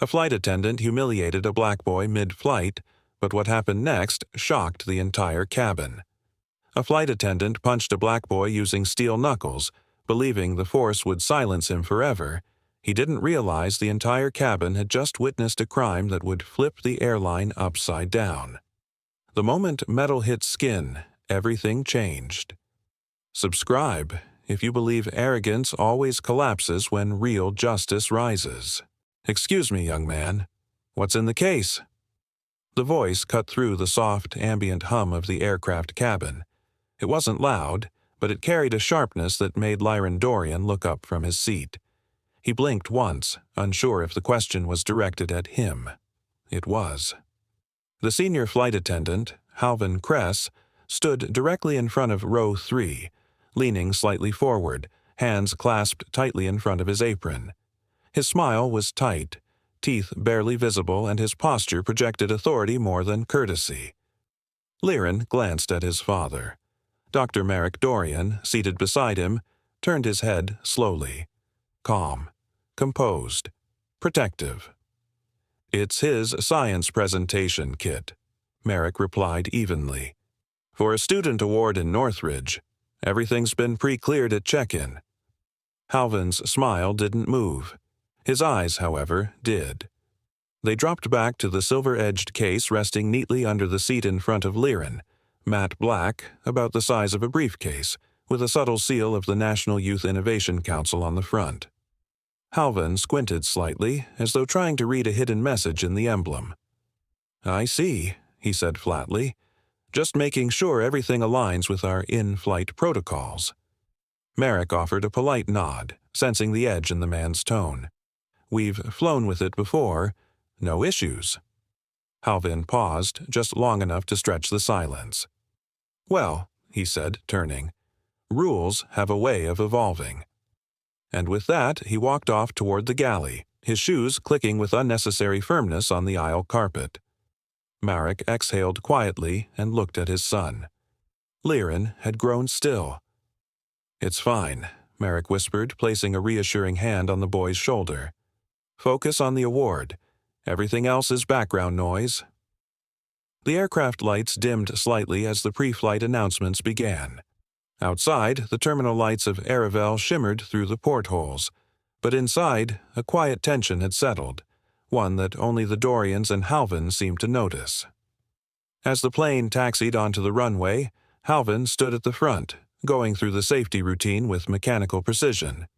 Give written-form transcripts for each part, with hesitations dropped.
A flight attendant humiliated a black boy mid-flight, but what happened next shocked the entire cabin. A flight attendant punched a black boy using steel knuckles, believing the force would silence him forever. He didn't realize the entire cabin had just witnessed a crime that would flip the airline upside down. The moment metal hit skin, everything changed. Subscribe if you believe arrogance always collapses when real justice rises. Excuse me, young man. What's in the case? The voice cut through the soft, ambient hum of the aircraft cabin. It wasn't loud, but it carried a sharpness that made Lyrin Dorian look up from his seat. He blinked once, unsure if the question was directed at him. It was. The senior flight attendant, Halven Kress, stood directly in front of row 3, leaning slightly forward, hands clasped tightly in front of his apron. His smile was tight, teeth barely visible, and his posture projected authority more than courtesy. Lyrin glanced at his father. Dr. Marrek Dorian, seated beside him, turned his head slowly. Calm, composed, protective. "It's his science presentation kit," Marrek replied evenly. "For a student award in Northridge, everything's been pre-cleared at check-in." Halven's smile didn't move. His eyes, however, did. They dropped back to the silver-edged case resting neatly under the seat in front of Lyrin, matte black, about the size of a briefcase, with a subtle seal of the National Youth Innovation Council on the front. Halven squinted slightly, as though trying to read a hidden message in the emblem. "I see," he said flatly. "Just making sure everything aligns with our in-flight protocols." Marrek offered a polite nod, sensing the edge in the man's tone. "We've flown with it before. No issues." Halven paused, just long enough to stretch the silence. "Well," he said, turning, "rules have a way of evolving." And with that, he walked off toward the galley, his shoes clicking with unnecessary firmness on the aisle carpet. Marrek exhaled quietly and looked at his son. Lyrin had grown still. "It's fine," Marrek whispered, placing a reassuring hand on the boy's shoulder. "Focus on the award. Everything else is background noise." The aircraft lights dimmed slightly as the pre-flight announcements began. Outside, the terminal lights of Aravel shimmered through the portholes, but inside, a quiet tension had settled, one that only the Dorians and Halven seemed to notice. As the plane taxied onto the runway, Halven stood at the front, going through the safety routine with mechanical precision.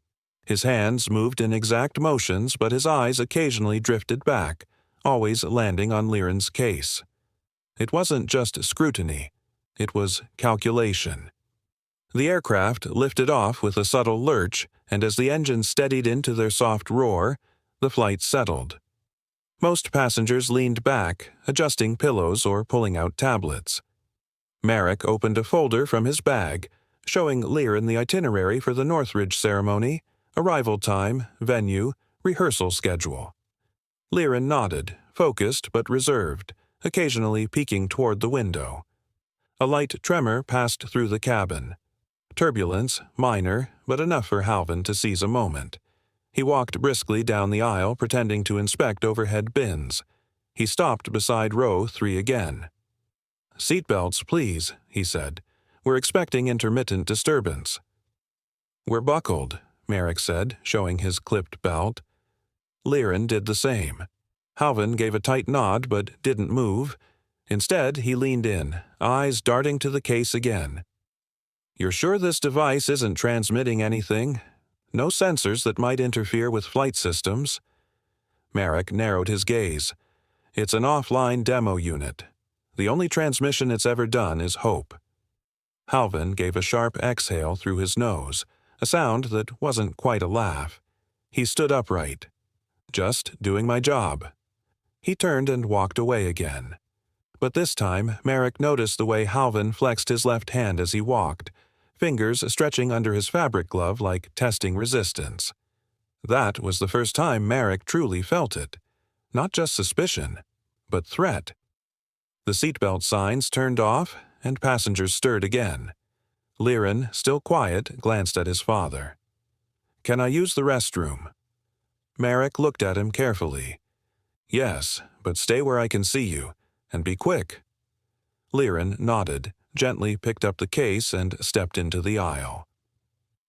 His hands moved in exact motions, but his eyes occasionally drifted back, always landing on Lyrin's case. It wasn't just scrutiny, it was calculation. The aircraft lifted off with a subtle lurch, and as the engines steadied into their soft roar, the flight settled. Most passengers leaned back, adjusting pillows or pulling out tablets. Marrek opened a folder from his bag, showing Lyrin the itinerary for the Northridge ceremony, arrival time, venue, rehearsal schedule. Lyrin nodded, focused but reserved, occasionally peeking toward the window. A light tremor passed through the cabin. Turbulence, minor, but enough for Halven to seize a moment. He walked briskly down the aisle, pretending to inspect overhead bins. He stopped beside row 3 again. "Seatbelts, please," he said. "We're expecting intermittent disturbance." "We're buckled," Marrek said, showing his clipped belt. Lyrin did the same. Halven gave a tight nod but didn't move. Instead, he leaned in, eyes darting to the case again. "You're sure this device isn't transmitting anything? No sensors that might interfere with flight systems?" Marrek narrowed his gaze. "It's an offline demo unit. The only transmission it's ever done is hope." Halven gave a sharp exhale through his nose, a sound that wasn't quite a laugh. He stood upright. "Just doing my job." He turned and walked away again. But this time, Marrek noticed the way Halven flexed his left hand as he walked, fingers stretching under his fabric glove like testing resistance. That was the first time Marrek truly felt it. Not just suspicion, but threat. The seatbelt signs turned off, and passengers stirred again. Lyrin, still quiet, glanced at his father. "Can I use the restroom?" Marrek looked at him carefully. Yes, but stay where I can see you, and be quick. Lyrin nodded, gently picked up the case, and stepped into the aisle.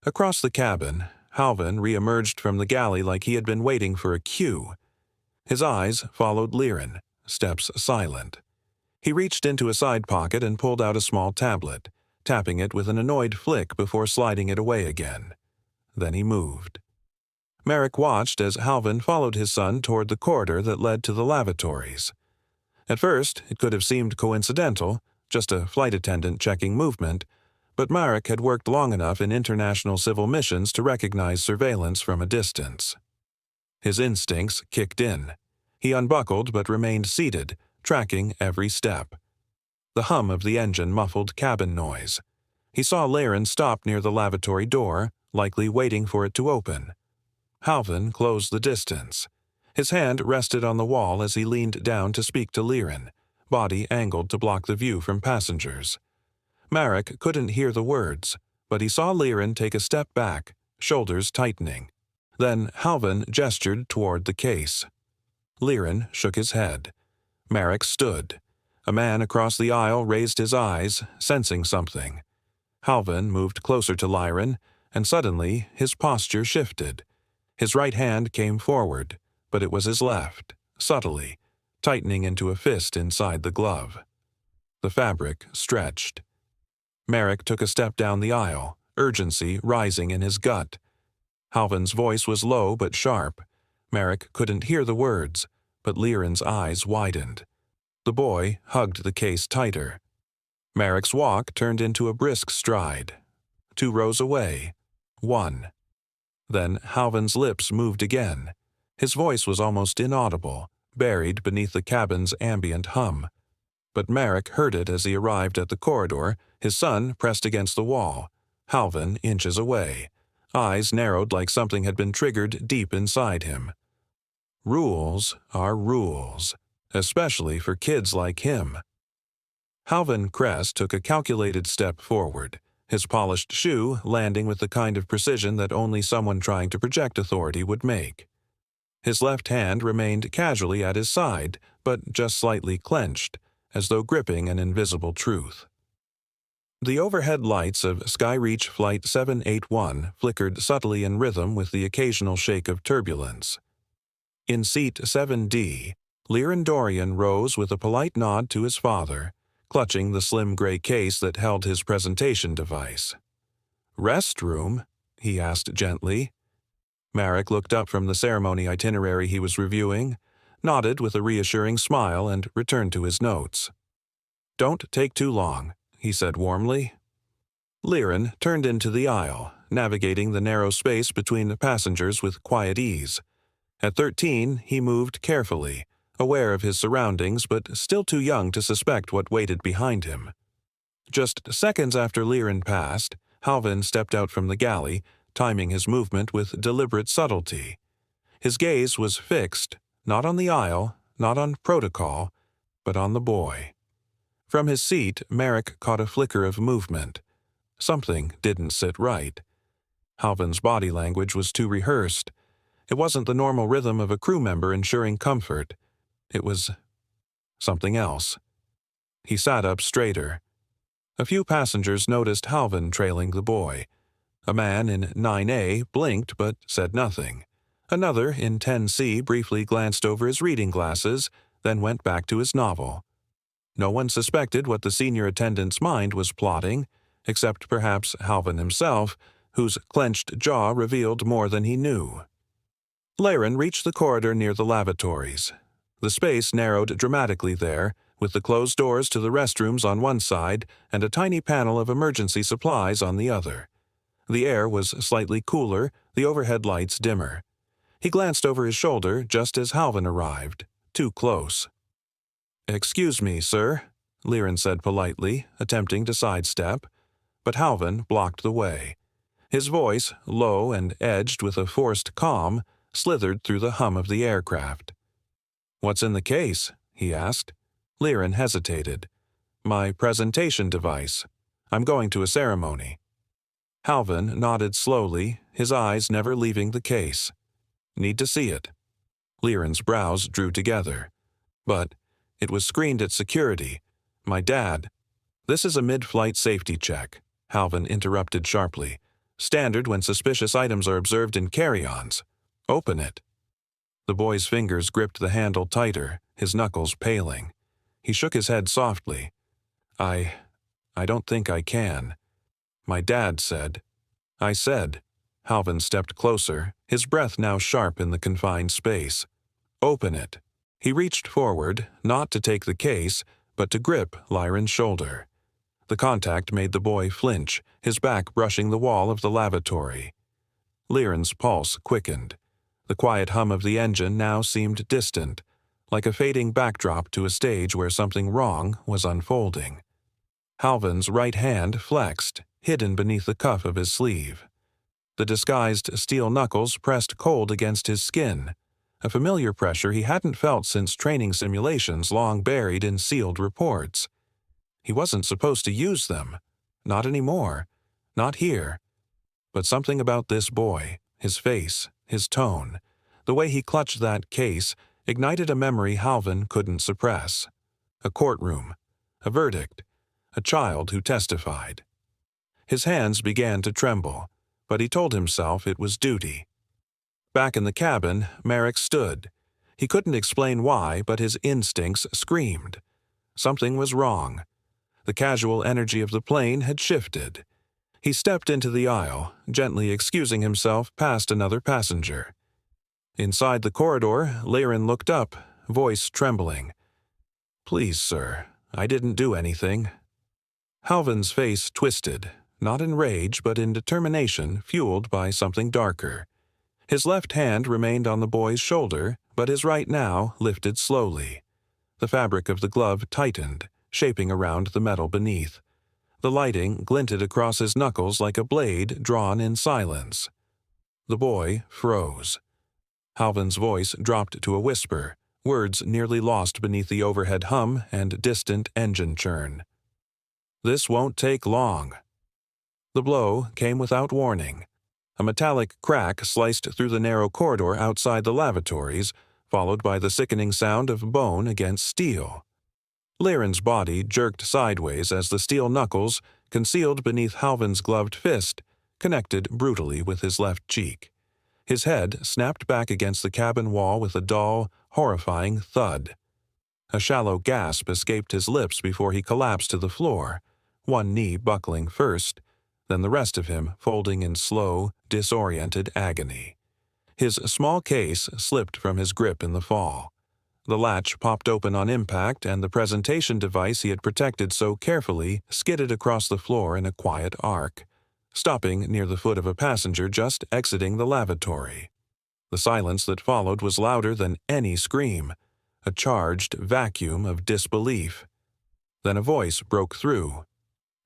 Across the cabin, Halven re-emerged from the galley like he had been waiting for a cue. His eyes followed Lyrin, steps silent. He reached into a side pocket and pulled out a small tablet, tapping it with an annoyed flick before sliding it away again. Then he moved. Marrek watched as Halven followed his son toward the corridor that led to the lavatories. At first, it could have seemed coincidental, just a flight attendant checking movement, but Marrek had worked long enough in international civil missions to recognize surveillance from a distance. His instincts kicked in. He unbuckled but remained seated, tracking every step. The hum of the engine muffled cabin noise. He saw Lyrin stop near the lavatory door, likely waiting for it to open. Halven closed the distance. His hand rested on the wall as he leaned down to speak to Lyrin, body angled to block the view from passengers. Marrek couldn't hear the words, but he saw Lyrin take a step back, shoulders tightening. Then Halven gestured toward the case. Lyrin shook his head. Marrek stood. A man across the aisle raised his eyes, sensing something. Halven moved closer to Lyrin, and suddenly his posture shifted. His right hand came forward, but it was his left, subtly, tightening into a fist inside the glove. The fabric stretched. Marrek took a step down the aisle, urgency rising in his gut. Halven's voice was low but sharp. Marrek couldn't hear the words, but Lyrin's eyes widened. The boy hugged the case tighter. Marrek's walk turned into a brisk stride. 2 rows away. 1. Then Halven's lips moved again. His voice was almost inaudible, buried beneath the cabin's ambient hum. But Marrek heard it as he arrived at the corridor, his son pressed against the wall, Halven inches away, eyes narrowed like something had been triggered deep inside him. Rules are rules, especially for kids like him. Halven Kress took a calculated step forward, his polished shoe landing with the kind of precision that only someone trying to project authority would make. His left hand remained casually at his side, but just slightly clenched, as though gripping an invisible truth. The overhead lights of Skyreach Flight 781 flickered subtly in rhythm with the occasional shake of turbulence. In seat 7D, Lyrin Dorian rose with a polite nod to his father, clutching the slim gray case that held his presentation device. "Restroom?" he asked gently. Marrek looked up from the ceremony itinerary he was reviewing, nodded with a reassuring smile, and returned to his notes. "Don't take too long," he said warmly. Lyrin turned into the aisle, navigating the narrow space between the passengers with quiet ease. At 13, he moved carefully, aware of his surroundings but still too young to suspect what waited behind him. Just seconds after Lyrin passed, Halven stepped out from the galley, timing his movement with deliberate subtlety. His gaze was fixed, not on the aisle, not on protocol, but on the boy. From his seat, Marrek caught a flicker of movement. Something didn't sit right. Halven's body language was too rehearsed. It wasn't the normal rhythm of a crew member ensuring comfort. It was something else. He sat up straighter. A few passengers noticed Halven trailing the boy. A man in 9A blinked but said nothing. Another in 10C briefly glanced over his reading glasses, then went back to his novel. No one suspected what the senior attendant's mind was plotting, except perhaps Halven himself, whose clenched jaw revealed more than he knew. Lyrin reached the corridor near the lavatories. The space narrowed dramatically there, with the closed doors to the restrooms on one side and a tiny panel of emergency supplies on the other. The air was slightly cooler, the overhead lights dimmer. He glanced over his shoulder just as Halven arrived, too close. "Excuse me, sir," Lyrin said politely, attempting to sidestep, but Halven blocked the way. His voice, low and edged with a forced calm, slithered through the hum of the aircraft. "What's in the case?" he asked. Lyrin hesitated. "My presentation device. I'm going to a ceremony." Halven nodded slowly, his eyes never leaving the case. "Need to see it." Lyrin's brows drew together. But it was screened at security. My dad. This is a mid-flight safety check, Halven interrupted sharply. Standard when suspicious items are observed in carry-ons. Open it. The boy's fingers gripped the handle tighter, his knuckles paling. He shook his head softly. I don't think I can. My dad said. I said. Halven stepped closer, his breath now sharp in the confined space. Open it. He reached forward, not to take the case, but to grip Lyrin's shoulder. The contact made the boy flinch, his back brushing the wall of the lavatory. Lyrin's pulse quickened. The quiet hum of the engine now seemed distant, like a fading backdrop to a stage where something wrong was unfolding. Halven's right hand flexed, hidden beneath the cuff of his sleeve. The disguised steel knuckles pressed cold against his skin, a familiar pressure he hadn't felt since training simulations long buried in sealed reports. He wasn't supposed to use them. Not anymore. Not here. But something about this boy, his face, his tone, the way he clutched that case, ignited a memory Halven couldn't suppress. A courtroom. A verdict. A child who testified. His hands began to tremble, but he told himself it was duty. Back in the cabin, Marrek stood. He couldn't explain why, but his instincts screamed. Something was wrong. The casual energy of the plane had shifted. He stepped into the aisle, gently excusing himself past another passenger. Inside the corridor, Lyrin looked up, voice trembling. Please, sir, I didn't do anything. Halven's face twisted, not in rage but in determination fueled by something darker. His left hand remained on the boy's shoulder, but his right now lifted slowly. The fabric of the glove tightened, shaping around the metal beneath. The lighting glinted across his knuckles like a blade drawn in silence. The boy froze. Halven's voice dropped to a whisper, words nearly lost beneath the overhead hum and distant engine churn. This won't take long. The blow came without warning. A metallic crack sliced through the narrow corridor outside the lavatories, followed by the sickening sound of bone against steel. Lyrin's body jerked sideways as the steel knuckles, concealed beneath Halven's gloved fist, connected brutally with his left cheek. His head snapped back against the cabin wall with a dull, horrifying thud. A shallow gasp escaped his lips before he collapsed to the floor, one knee buckling first, then the rest of him folding in slow, disoriented agony. His small case slipped from his grip in the fall. The latch popped open on impact, and the presentation device he had protected so carefully skidded across the floor in a quiet arc, stopping near the foot of a passenger just exiting the lavatory. The silence that followed was louder than any scream, a charged vacuum of disbelief. Then a voice broke through.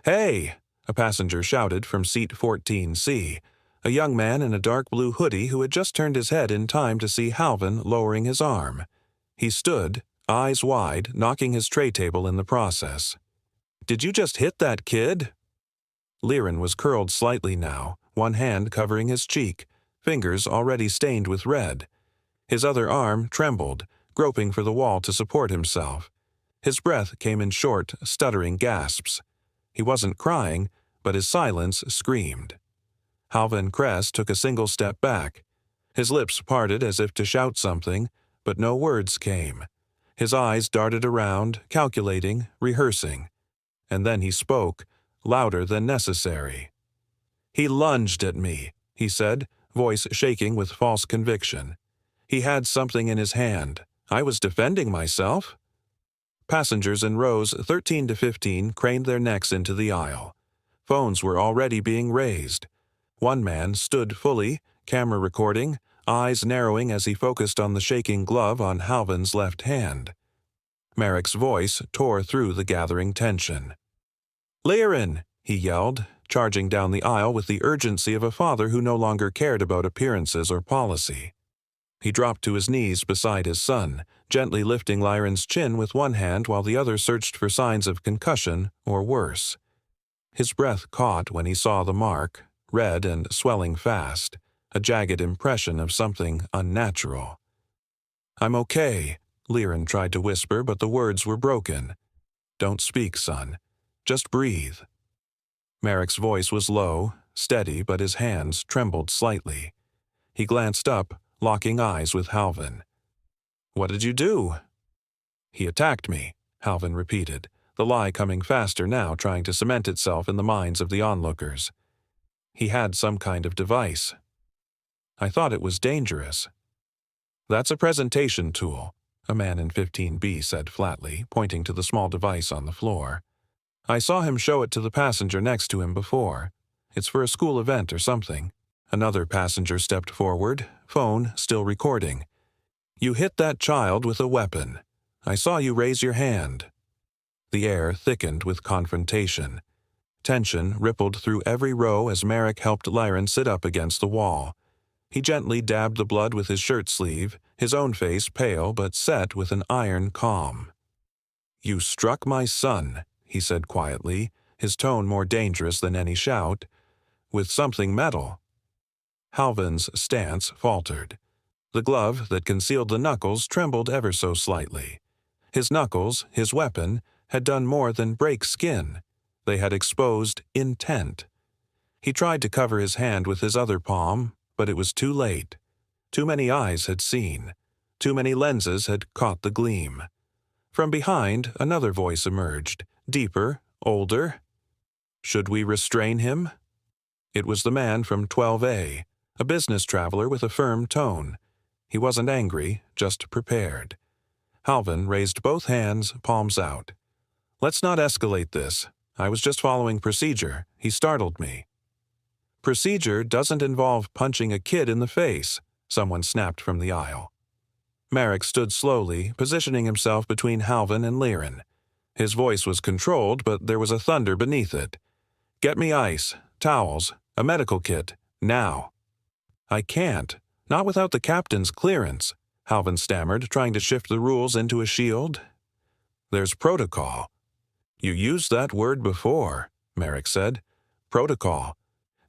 "Hey!" a passenger shouted from seat 14C, a young man in a dark blue hoodie who had just turned his head in time to see Halven lowering his arm. He stood, eyes wide, knocking his tray table in the process. "Did you just hit that kid?" Lyrin was curled slightly now, one hand covering his cheek, fingers already stained with red. His other arm trembled, groping for the wall to support himself. His breath came in short, stuttering gasps. He wasn't crying, but his silence screamed. Halven Kress took a single step back. His lips parted as if to shout something, but no words came. His eyes darted around, calculating, rehearsing. And then he spoke, louder than necessary. "He lunged at me," he said, voice shaking with false conviction. "He had something in his hand. I was defending myself." Passengers in rows 13 to 15 craned their necks into the aisle. Phones were already being raised. One man stood fully, camera recording, eyes narrowing as he focused on the shaking glove on Halven's left hand. Marrek's voice tore through the gathering tension. "Lyrin!" he yelled, charging down the aisle with the urgency of a father who no longer cared about appearances or policy. He dropped to his knees beside his son, gently lifting Lyrin's chin with one hand while the other searched for signs of concussion or worse. His breath caught when he saw the mark, red and swelling fast, a jagged impression of something unnatural. I'm okay, Lyrin tried to whisper, but the words were broken. Don't speak, son. Just breathe. Marrek's voice was low, steady, but his hands trembled slightly. He glanced up, locking eyes with Halven. What did you do? He attacked me, Halven repeated, the lie coming faster now, trying to cement itself in the minds of the onlookers. He had some kind of device. I thought it was dangerous. That's a presentation tool, a man in 15B said flatly, pointing to the small device on the floor. I saw him show it to the passenger next to him before. It's for a school event or something. Another passenger stepped forward, phone still recording. You hit that child with a weapon. I saw you raise your hand. The air thickened with confrontation. Tension rippled through every row as Marrek helped Lyrin sit up against the wall. He gently dabbed the blood with his shirt sleeve, his own face pale but set with an iron calm. You struck my son, he said quietly, his tone more dangerous than any shout, with something metal. Halven's stance faltered. The glove that concealed the knuckles trembled ever so slightly. His knuckles, his weapon, had done more than break skin. They had exposed intent. He tried to cover his hand with his other palm, but it was too late. Too many eyes had seen. Too many lenses had caught the gleam. From behind, another voice emerged, deeper, older. Should we restrain him? It was the man from 12A, a business traveler with a firm tone. He wasn't angry, just prepared. Halven raised both hands, palms out. Let's not escalate this. I was just following procedure. He startled me. Procedure doesn't involve punching a kid in the face, someone snapped from the aisle. Marrek stood slowly, positioning himself between Halven and Lyrin. His voice was controlled, but there was a thunder beneath it. Get me ice, towels, a medical kit, now. I can't. Not without the captain's clearance, Halven stammered, trying to shift the rules into a shield. There's protocol. You used that word before, Marrek said. Protocol.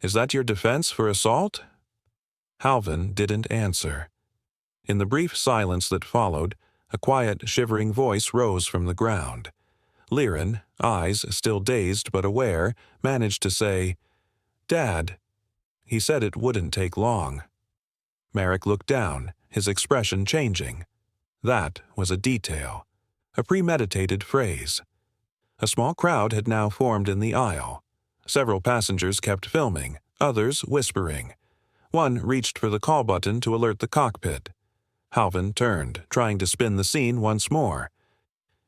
Is that your defense for assault? Halven didn't answer. In the brief silence that followed, a quiet, shivering voice rose from the ground. Lyrin, eyes still dazed but aware, managed to say, Dad. He said it wouldn't take long. Marrek looked down, his expression changing. That was a detail, a premeditated phrase. A small crowd had now formed in the aisle. Several passengers kept filming, others whispering. One reached for the call button to alert the cockpit. Halven turned, trying to spin the scene once more.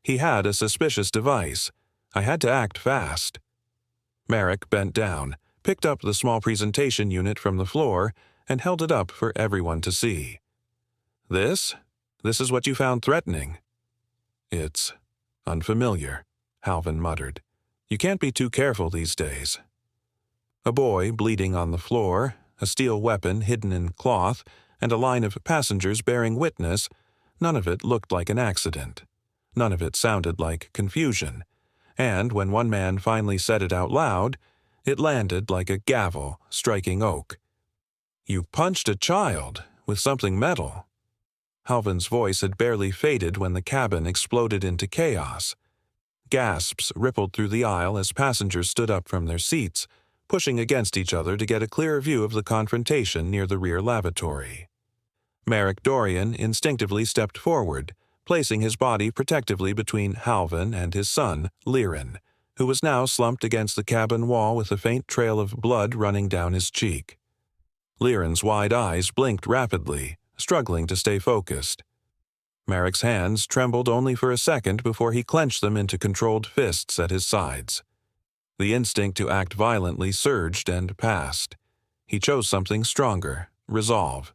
He had a suspicious device. I had to act fast. Marrek bent down, picked up the small presentation unit from the floor, and held it up for everyone to see. This is what you found threatening. It's unfamiliar, Halven muttered. You can't be too careful these days. A boy bleeding on the floor, a steel weapon hidden in cloth, and a line of passengers bearing witness, none of it looked like an accident. None of it sounded like confusion. And when one man finally said it out loud, it landed like a gavel striking oak. You punched a child with something metal. Halven's voice had barely faded when the cabin exploded into chaos. Gasps rippled through the aisle as passengers stood up from their seats, pushing against each other to get a clearer view of the confrontation near the rear lavatory. Marrek Dorian instinctively stepped forward, placing his body protectively between Halven and his son, Lyrin, who was now slumped against the cabin wall with a faint trail of blood running down his cheek. Lyrin's wide eyes blinked rapidly, struggling to stay focused. Marrek's hands trembled only for a second before he clenched them into controlled fists at his sides. The instinct to act violently surged and passed. He chose something stronger, resolve.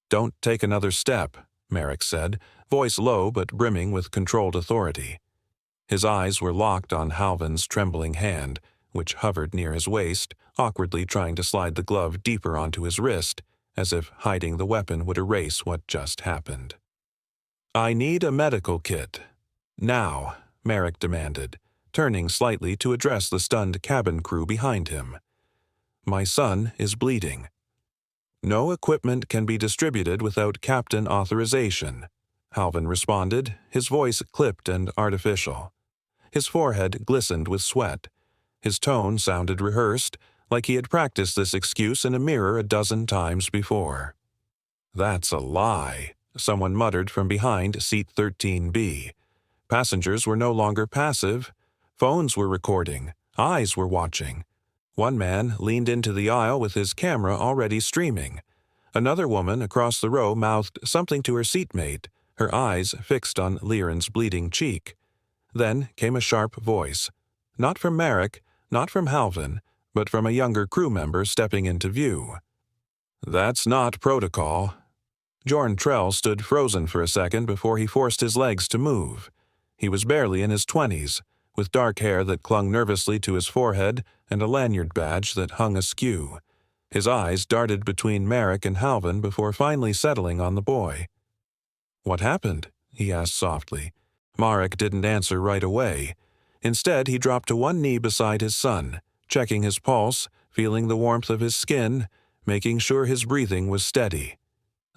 Don't take another step, Marrek said, voice low but brimming with controlled authority. His eyes were locked on Halven's trembling hand, which hovered near his waist, awkwardly trying to slide the glove deeper onto his wrist, as if hiding the weapon would erase what just happened. I need a medical kit. Now, Marrek demanded, turning slightly to address the stunned cabin crew behind him. My son is bleeding. No equipment can be distributed without captain authorization, Halven responded, his voice clipped and artificial. His forehead glistened with sweat. His tone sounded rehearsed, like he had practiced this excuse in a mirror a dozen times before. That's a lie, someone muttered from behind seat 13B. Passengers were no longer passive. Phones were recording. Eyes were watching. One man leaned into the aisle with his camera already streaming. Another woman across the row mouthed something to her seatmate, her eyes fixed on Lyrin's bleeding cheek. Then came a sharp voice. Not from Marrek, not from Halven, but from a younger crew member stepping into view. That's not protocol. Jorn Trell stood frozen for a second before he forced his legs to move. He was barely in his 20s, with dark hair that clung nervously to his forehead and a lanyard badge that hung askew. His eyes darted between Marrek and Halven before finally settling on the boy. "What happened?" he asked softly. Marrek didn't answer right away. Instead, he dropped to one knee beside his son, checking his pulse, feeling the warmth of his skin, making sure his breathing was steady.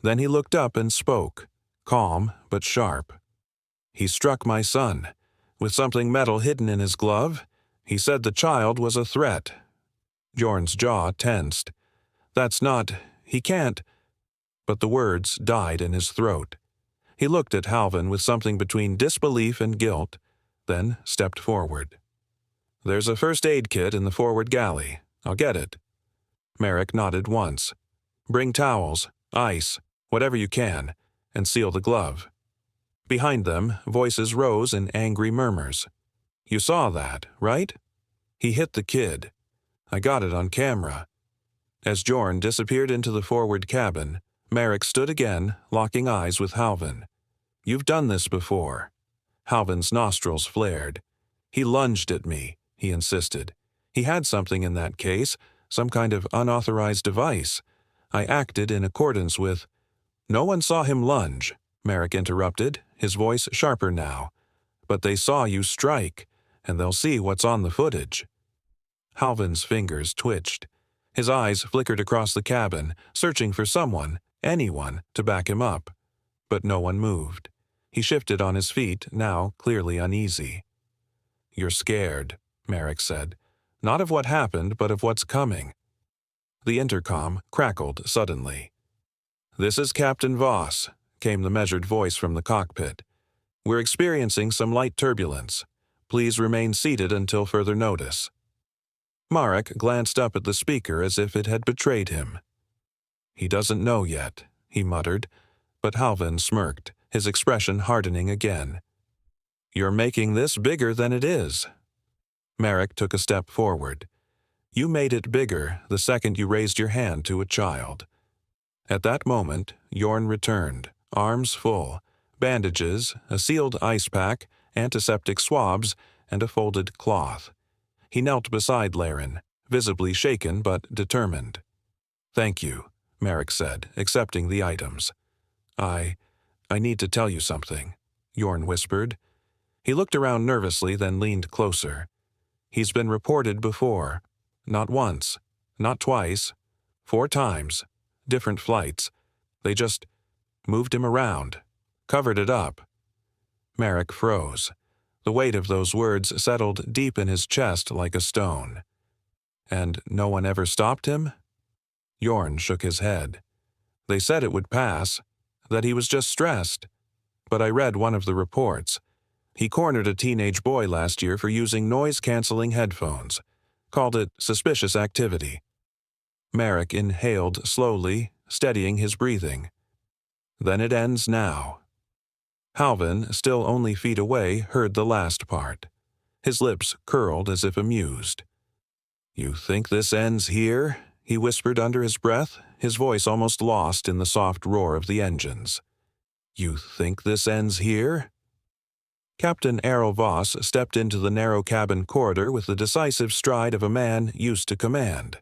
Then he looked up and spoke, calm but sharp. "He struck my son. With something metal hidden in his glove. He said the child was a threat." Jorn's jaw tensed. "That's not... he can't..." But the words died in his throat. He looked at Halven with something between disbelief and guilt, then stepped forward. "There's a first aid kit in the forward galley. I'll get it." Marrek nodded once. "Bring towels, ice, whatever you can, and seal the glove." Behind them, voices rose in angry murmurs. "You saw that, right? He hit the kid. I got it on camera." As Jorn disappeared into the forward cabin, Marrek stood again, locking eyes with Halven. "You've done this before." Halven's nostrils flared. "He lunged at me," he insisted. "He had something in that case, some kind of unauthorized device. I acted in accordance with—" "No one saw him lunge," Marrek interrupted, his voice sharper now. "But they saw you strike, and they'll see what's on the footage." Halven's fingers twitched. His eyes flickered across the cabin, searching for someone, anyone, to back him up. But no one moved. He shifted on his feet, now clearly uneasy. "You're scared," Marrek said. "Not of what happened, but of what's coming." The intercom crackled suddenly. "This is Captain Voss," came the measured voice from the cockpit. "We're experiencing some light turbulence. Please remain seated until further notice." Marrek glanced up at the speaker as if it had betrayed him. "He doesn't know yet," he muttered, but Halven smirked, his expression hardening again. "You're making this bigger than it is." Marrek took a step forward. "You made it bigger the second you raised your hand to a child." At that moment, Jorn returned, arms full, bandages, a sealed ice pack, antiseptic swabs, and a folded cloth. He knelt beside Lyrin, visibly shaken but determined. "Thank you," Marrek said, accepting the items. I need to tell you something," Jorn whispered. He looked around nervously, then leaned closer. "He's been reported before. Not once, not twice, 4 times, different flights. They just moved him around, covered it up." Marrek froze. The weight of those words settled deep in his chest like a stone. "And no one ever stopped him?" Jorn shook his head. "They said it would pass, that he was just stressed. But I read one of the reports. He cornered a teenage boy last year for using noise-canceling headphones. Called it suspicious activity." Marrek inhaled slowly, steadying his breathing. "Then it ends now." Halven, still only feet away, heard the last part. His lips curled as if amused. "You think this ends here?" he whispered under his breath, his voice almost lost in the soft roar of the engines. "You think this ends here?" Captain Errol Voss stepped into the narrow cabin corridor with the decisive stride of a man used to command.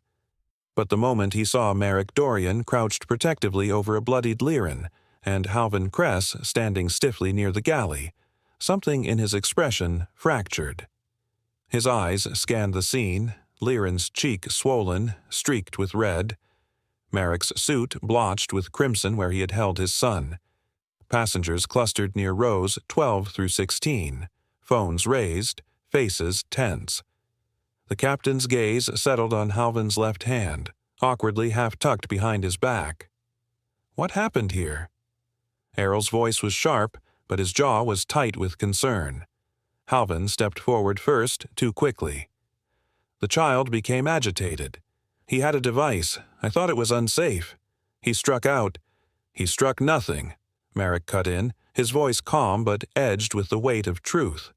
But the moment he saw Marrek Dorian crouched protectively over a bloodied Lyrin, and Halven Kress standing stiffly near the galley, something in his expression fractured. His eyes scanned the scene, Lyrin's cheek swollen, streaked with red. Marrek's suit blotched with crimson where he had held his son. Passengers clustered near rows 12 through 16, phones raised, faces tense. The captain's gaze settled on Halven's left hand, awkwardly half-tucked behind his back. What happened here? Errol's voice was sharp, but his jaw was tight with concern. Halven stepped forward first, too quickly. The child became agitated. He had a device. I thought it was unsafe. He struck out. He struck nothing, Marrek cut in, his voice calm but edged with the weight of truth.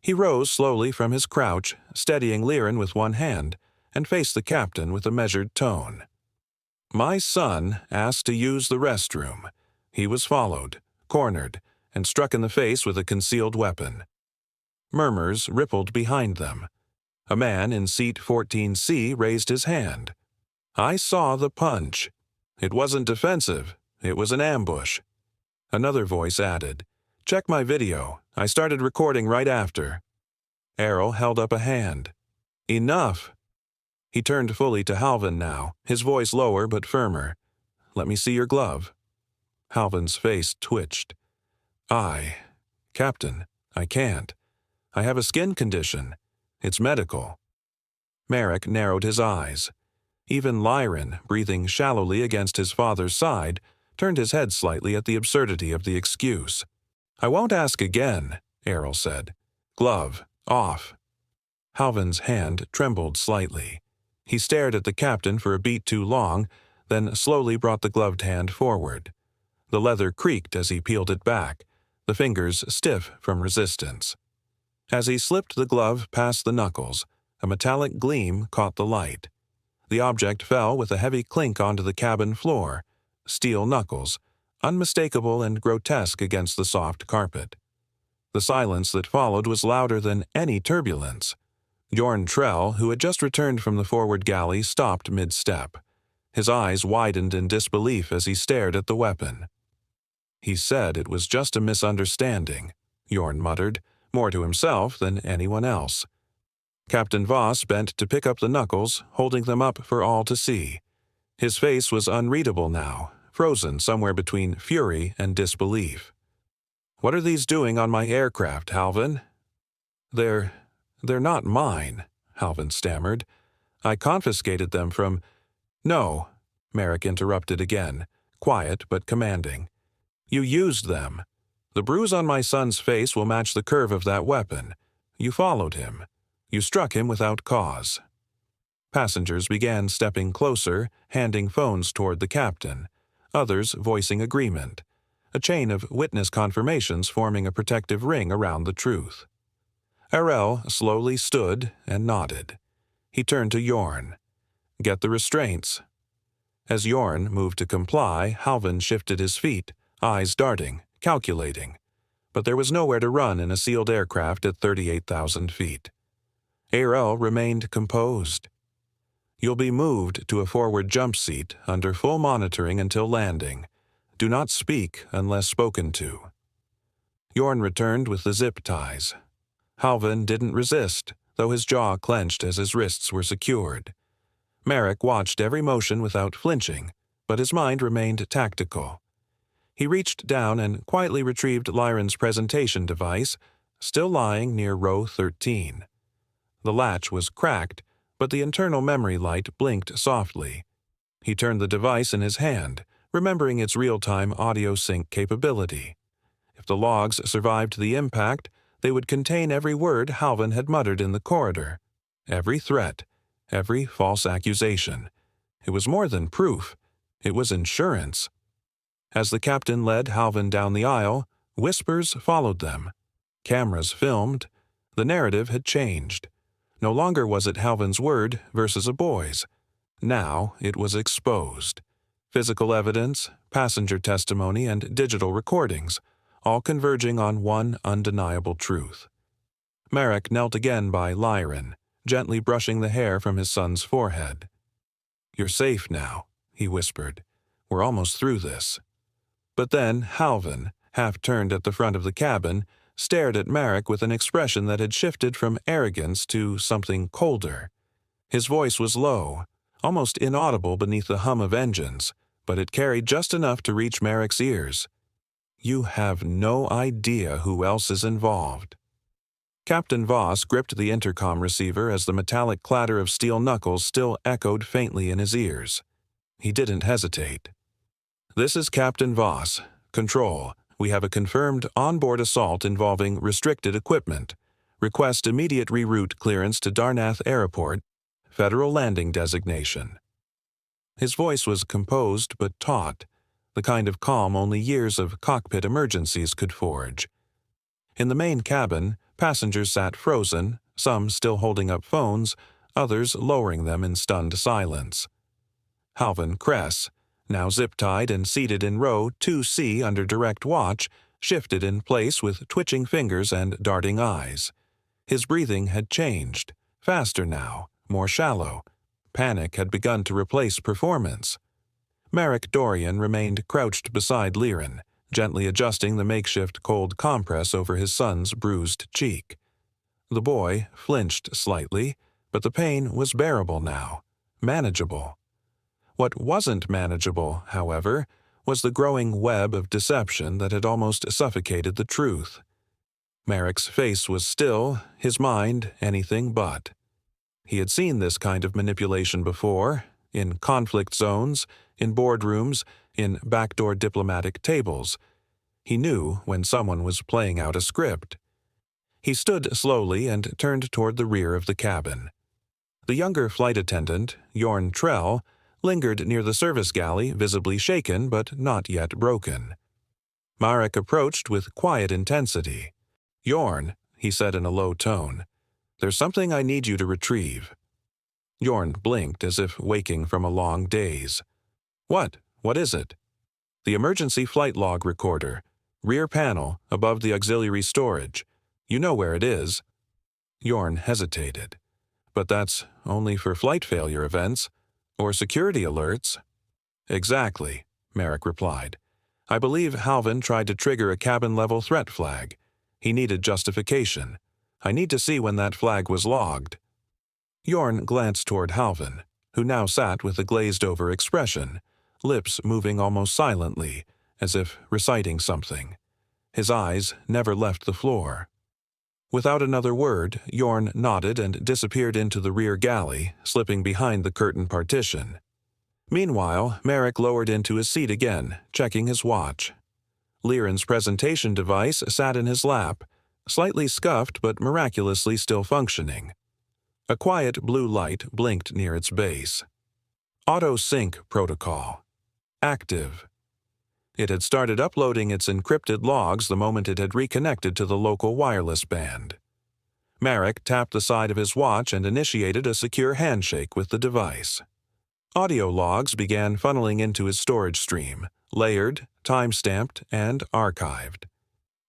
He rose slowly from his crouch, steadying Lyrin with one hand, and faced the captain with a measured tone. My son asked to use the restroom. He was followed, cornered, and struck in the face with a concealed weapon. Murmurs rippled behind them. A man in seat 14C raised his hand. I saw the punch. It wasn't defensive. It was an ambush. Another voice added, Check my video. I started recording right after. Errol held up a hand. Enough. He turned fully to Halven now, his voice lower but firmer. Let me see your glove. Halven's face twitched. Captain, I can't. I have a skin condition. It's medical. Marrek narrowed his eyes. Even Lyrin, breathing shallowly against his father's side, turned his head slightly at the absurdity of the excuse. I won't ask again, Errol said. Glove, off. Halven's hand trembled slightly. He stared at the captain for a beat too long, then slowly brought the gloved hand forward. The leather creaked as he peeled it back, the fingers stiff from resistance. As he slipped the glove past the knuckles, a metallic gleam caught the light. The object fell with a heavy clink onto the cabin floor, steel knuckles, unmistakable and grotesque against the soft carpet. The silence that followed was louder than any turbulence. Jorn Trell, who had just returned from the forward galley, stopped mid-step. His eyes widened in disbelief as he stared at the weapon. He said it was just a misunderstanding, Jorn muttered, more to himself than anyone else. Captain Voss bent to pick up the knuckles, holding them up for all to see. His face was unreadable now, frozen somewhere between fury and disbelief. What are these doing on my aircraft, Halven? They're not mine, Halven stammered. I confiscated them from— No, Marrek interrupted again, quiet but commanding. You used them. The bruise on my son's face will match the curve of that weapon. You followed him. You struck him without cause. Passengers began stepping closer, handing phones toward the captain, others voicing agreement, a chain of witness confirmations forming a protective ring around the truth. Errol slowly stood and nodded. He turned to Jorn. Get the restraints. As Jorn moved to comply, Halven shifted his feet, eyes darting, calculating. But there was nowhere to run in a sealed aircraft at 38,000 feet. Errol remained composed. You'll be moved to a forward jump seat under full monitoring until landing. Do not speak unless spoken to. Jorn returned with the zip ties. Halven didn't resist, though his jaw clenched as his wrists were secured. Marrek watched every motion without flinching, but his mind remained tactical. He reached down and quietly retrieved Lyrin's presentation device, still lying near row 13. The latch was cracked, but the internal memory light blinked softly. He turned the device in his hand, remembering its real-time audio sync capability. If the logs survived the impact, they would contain every word Halven had muttered in the corridor, every threat, every false accusation. It was more than proof. It was insurance. As the captain led Halven down the aisle, whispers followed them. Cameras filmed. The narrative had changed. No longer was it Halven's word versus a boy's. Now it was exposed. Physical evidence, passenger testimony, and digital recordings, all converging on one undeniable truth. Marrek knelt again by Lyrin, gently brushing the hair from his son's forehead. You're safe now, he whispered. We're almost through this. But then Halven, half turned at the front of the cabin, stared at Marrek with an expression that had shifted from arrogance to something colder. His voice was low, almost inaudible beneath the hum of engines, but it carried just enough to reach Marrek's ears. "You have no idea who else is involved." Captain Voss gripped the intercom receiver as the metallic clatter of steel knuckles still echoed faintly in his ears. He didn't hesitate. "This is Captain Voss. Control, we have a confirmed onboard assault involving restricted equipment. Request immediate reroute clearance to Darnath Airport, Federal Landing Designation." His voice was composed but taut, the kind of calm only years of cockpit emergencies could forge. In the main cabin, passengers sat frozen, some still holding up phones, others lowering them in stunned silence. Halven Kress, now zip-tied and seated in row 2C under direct watch, shifted in place with twitching fingers and darting eyes. His breathing had changed, faster now, more shallow. Panic had begun to replace performance. Marrek Dorian remained crouched beside Lyrin, gently adjusting the makeshift cold compress over his son's bruised cheek. The boy flinched slightly, but the pain was bearable now, manageable. What wasn't manageable, however, was the growing web of deception that had almost suffocated the truth. Marrek's face was still, his mind anything but. He had seen this kind of manipulation before, in conflict zones, in boardrooms, in backdoor diplomatic tables. He knew when someone was playing out a script. He stood slowly and turned toward the rear of the cabin. The younger flight attendant, Jorn Trell, lingered near the service galley, visibly shaken but not yet broken. Marrek approached with quiet intensity. "Jorn," he said in a low tone, "there's something I need you to retrieve." Jorn blinked as if waking from a long daze. "What? What is it?" "The emergency flight log recorder. Rear panel, above the auxiliary storage. You know where it is." Jorn hesitated. "But that's only for flight failure events, or security alerts." "Exactly," Marrek replied. "I believe Halven tried to trigger a cabin-level threat flag. He needed justification. I need to see when that flag was logged." Jorn glanced toward Halven, who now sat with a glazed-over expression, lips moving almost silently, as if reciting something. His eyes never left the floor. Without another word, Jorn nodded and disappeared into the rear galley, slipping behind the curtain partition. Meanwhile, Marrek lowered into his seat again, checking his watch. Lyrin's presentation device sat in his lap, slightly scuffed but miraculously still functioning. A quiet blue light blinked near its base. Auto-sync protocol. Active. It had started uploading its encrypted logs the moment it had reconnected to the local wireless band. Marrek tapped the side of his watch and initiated a secure handshake with the device. Audio logs began funneling into his storage stream, layered, time-stamped, and archived.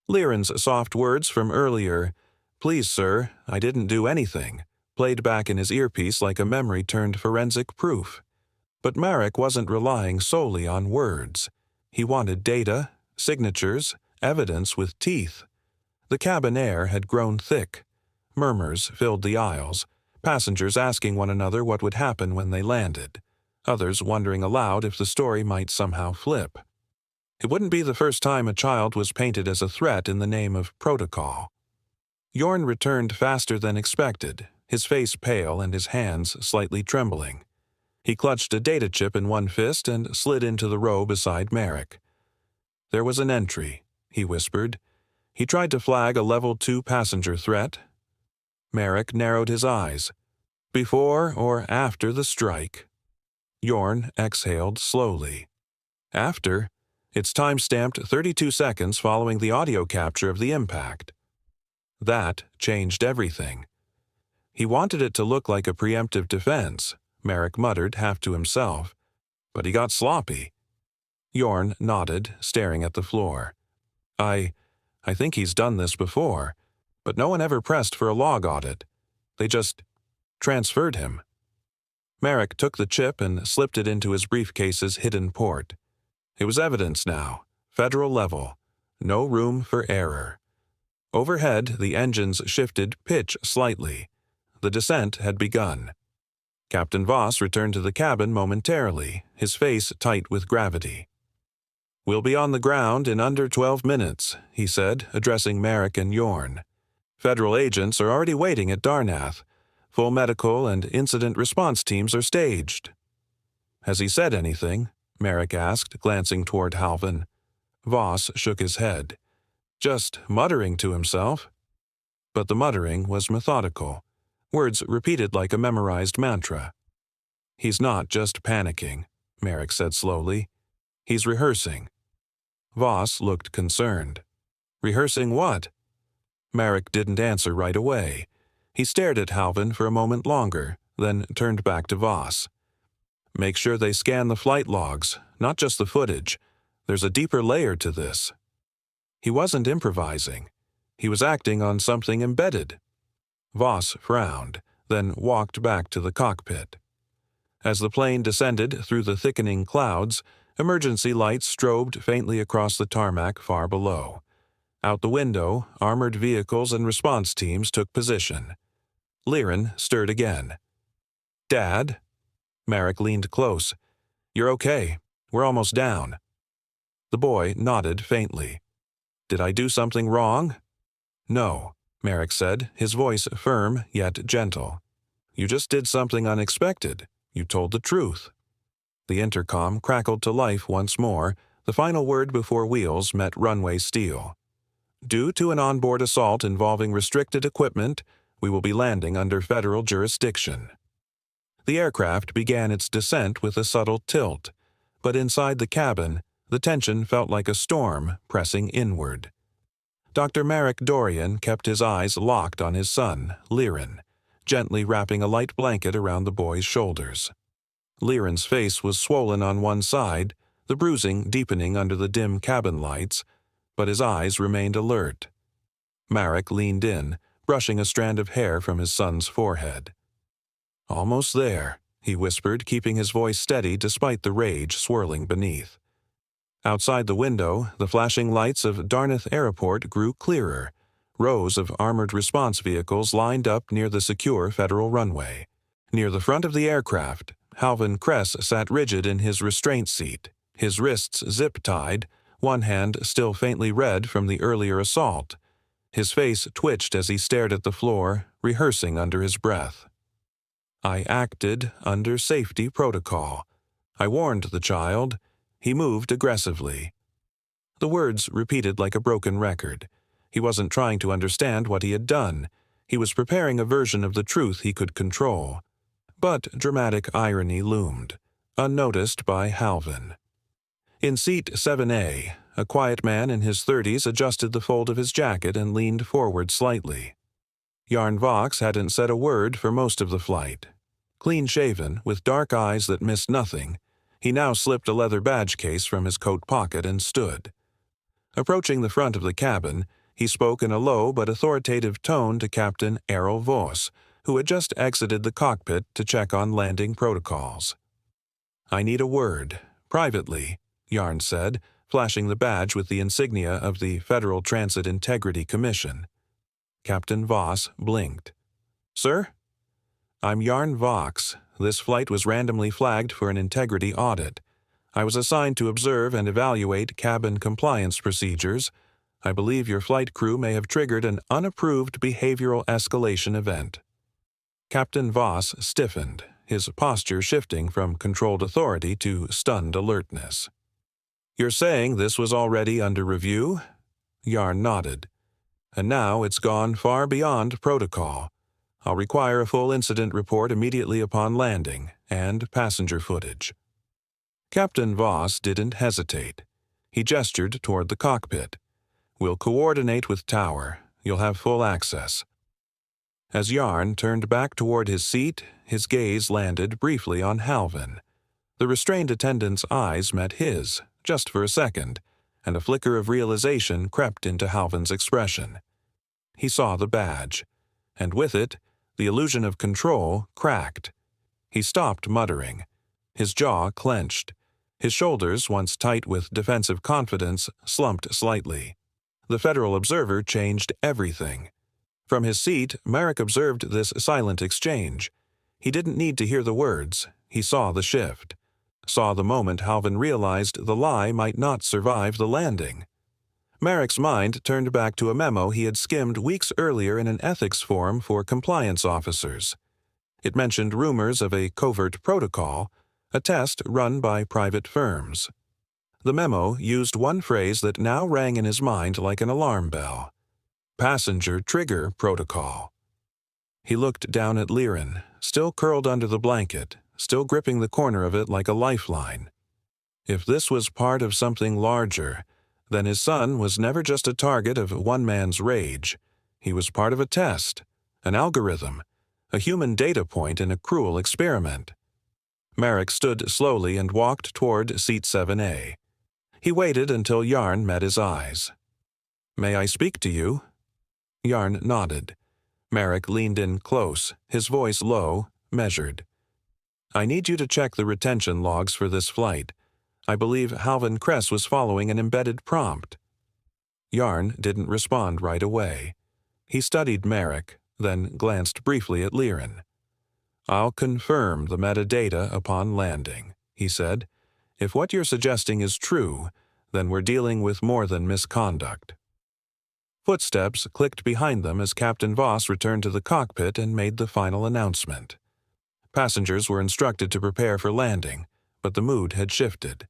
Lyrin's soft words from earlier, "Please, sir, I didn't do anything," played back in his earpiece like a memory-turned forensic proof. But Marrek wasn't relying solely on words. He wanted data, signatures, evidence with teeth. The cabin air had grown thick. Murmurs filled the aisles, passengers asking one another what would happen when they landed, others wondering aloud if the story might somehow flip. It wouldn't be the first time a child was painted as a threat in the name of protocol. Jorn returned faster than expected, his face pale and his hands slightly trembling. He clutched a data chip in one fist and slid into the row beside Marrek. "There was an entry," he whispered. "He tried to flag a level 2 passenger threat." Marrek narrowed his eyes. "Before or after the strike?" Jorn exhaled slowly. "After. It's time-stamped 32 seconds following the audio capture of the impact." That changed everything. "He wanted it to look like a preemptive defense," Marrek muttered half to himself. "But he got sloppy." Jorn nodded, staring at the floor. I think he's done this before, but no one ever pressed for a log audit. They just transferred him." Marrek took the chip and slipped it into his briefcase's hidden port. It was evidence now, federal level, no room for error. Overhead, the engines shifted pitch slightly. The descent had begun. Captain Voss returned to the cabin momentarily, his face tight with gravity. "We'll be on the ground in under 12 minutes, he said, addressing Marrek and Yorn. "Federal agents are already waiting at Darnath. Full medical and incident response teams are staged." "Has he said anything?" Marrek asked, glancing toward Halven. Voss shook his head. "Just muttering to himself." But the muttering was methodical, words repeated like a memorized mantra. "He's not just panicking," Marrek said slowly. "He's rehearsing." Voss looked concerned. "Rehearsing what?" Marrek didn't answer right away. He stared at Halven for a moment longer, then turned back to Voss. "Make sure they scan the flight logs, not just the footage. There's a deeper layer to this." He wasn't improvising. He was acting on something embedded. Voss frowned, then walked back to the cockpit. As the plane descended through the thickening clouds, emergency lights strobed faintly across the tarmac far below. Out the window, armored vehicles and response teams took position. Lyrin stirred again. "Dad?" Marrek leaned close. "You're okay. We're almost down." The boy nodded faintly. "Did I do something wrong?" "No," Marrek said, his voice firm yet gentle. "You just did something unexpected. You told the truth." The intercom crackled to life once more, the final word before wheels met runway steel. "Due to an onboard assault involving restricted equipment, we will be landing under federal jurisdiction." The aircraft began its descent with a subtle tilt, but inside the cabin, the tension felt like a storm pressing inward. Dr. Marrek Dorian kept his eyes locked on his son, Lyrin, gently wrapping a light blanket around the boy's shoulders. Lyrin's face was swollen on one side, the bruising deepening under the dim cabin lights, but his eyes remained alert. Marrek leaned in, brushing a strand of hair from his son's forehead. "Almost there," he whispered, keeping his voice steady despite the rage swirling beneath. Outside the window, the flashing lights of Darnath Airport grew clearer. Rows of armored response vehicles lined up near the secure federal runway. Near the front of the aircraft, Halven Kress sat rigid in his restraint seat, his wrists zip-tied, one hand still faintly red from the earlier assault. His face twitched as he stared at the floor, rehearsing under his breath. "I acted under safety protocol. I warned the child. He moved aggressively." The words repeated like a broken record. He wasn't trying to understand what he had done. He was preparing a version of the truth he could control. But dramatic irony loomed, unnoticed by Halven. In seat 7A, a quiet man in his 30s adjusted the fold of his jacket and leaned forward slightly. Yarn Vox hadn't said a word for most of the flight. Clean-shaven, with dark eyes that missed nothing, he now slipped a leather badge case from his coat pocket and stood. Approaching the front of the cabin, he spoke in a low but authoritative tone to Captain Errol Voss, who had just exited the cockpit to check on landing protocols. "I need a word, privately," Yarn said, flashing the badge with the insignia of the Federal Transit Integrity Commission. Captain Voss blinked. "Sir?" "I'm Yarn Vox. This flight was randomly flagged for an integrity audit. I was assigned to observe and evaluate cabin compliance procedures. I believe your flight crew may have triggered an unapproved behavioral escalation event." Captain Voss stiffened, his posture shifting from controlled authority to stunned alertness. "You're saying this was already under review?" Yarn nodded. "And now it's gone far beyond protocol. I'll require a full incident report immediately upon landing, and passenger footage." Captain Voss didn't hesitate. He gestured toward the cockpit. "We'll coordinate with Tower. You'll have full access." As Yarn turned back toward his seat, his gaze landed briefly on Halven. The restrained attendant's eyes met his, just for a second, and a flicker of realization crept into Halven's expression. He saw the badge, and with it, the illusion of control cracked. He stopped muttering. His jaw clenched. His shoulders, once tight with defensive confidence, slumped slightly. The Federal Observer changed everything. From his seat, Marrek observed this silent exchange. He didn't need to hear the words. He saw the shift. Saw the moment Halven realized the lie might not survive the landing. Marrek's mind turned back to a memo he had skimmed weeks earlier in an ethics forum for compliance officers. It mentioned rumors of a covert protocol, a test run by private firms. The memo used one phrase that now rang in his mind like an alarm bell. Passenger Trigger Protocol. He looked down at Lyrin, still curled under the blanket, still gripping the corner of it like a lifeline. If this was part of something larger, then his son was never just a target of one man's rage. He was part of a test, an algorithm, a human data point in a cruel experiment. Marrek stood slowly and walked toward seat 7A. He waited until Yarn met his eyes. "May I speak to you?" Yarn nodded. Marrek leaned in close, his voice low, measured. "I need you to check the retention logs for this flight. I believe Halven Kress was following an embedded prompt." Yarn didn't respond right away. He studied Marrek, then glanced briefly at Lyrin. "I'll confirm the metadata upon landing," he said. "If what you're suggesting is true, then we're dealing with more than misconduct." Footsteps clicked behind them as Captain Voss returned to the cockpit and made the final announcement. Passengers were instructed to prepare for landing, but the mood had shifted.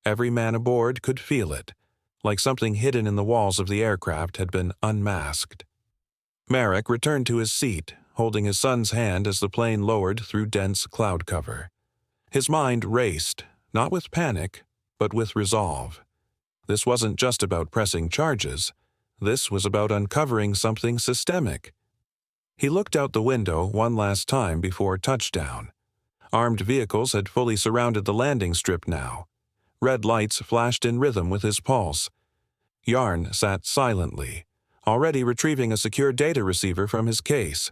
Every man aboard could feel it, like something hidden in the walls of the aircraft had been unmasked. Marrek returned to his seat, holding his son's hand as the plane lowered through dense cloud cover. His mind raced, not with panic, but with resolve. This wasn't just about pressing charges. This was about uncovering something systemic. He looked out the window one last time before touchdown. Armed vehicles had fully surrounded the landing strip now. Red lights flashed in rhythm with his pulse. Yarn sat silently, already retrieving a secure data receiver from his case.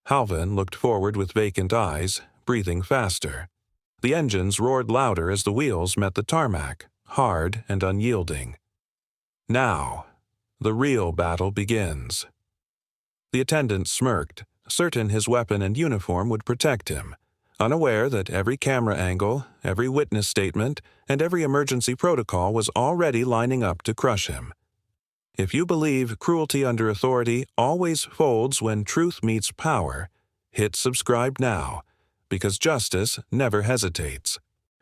Halven looked forward with vacant eyes, breathing faster. The engines roared louder as the wheels met the tarmac, hard and unyielding. Now, the real battle begins. The attendant smirked, certain his weapon and uniform would protect him, unaware that every camera angle, every witness statement, and every emergency protocol was already lining up to crush him. If you believe cruelty under authority always folds when truth meets power, hit subscribe now, because justice never hesitates.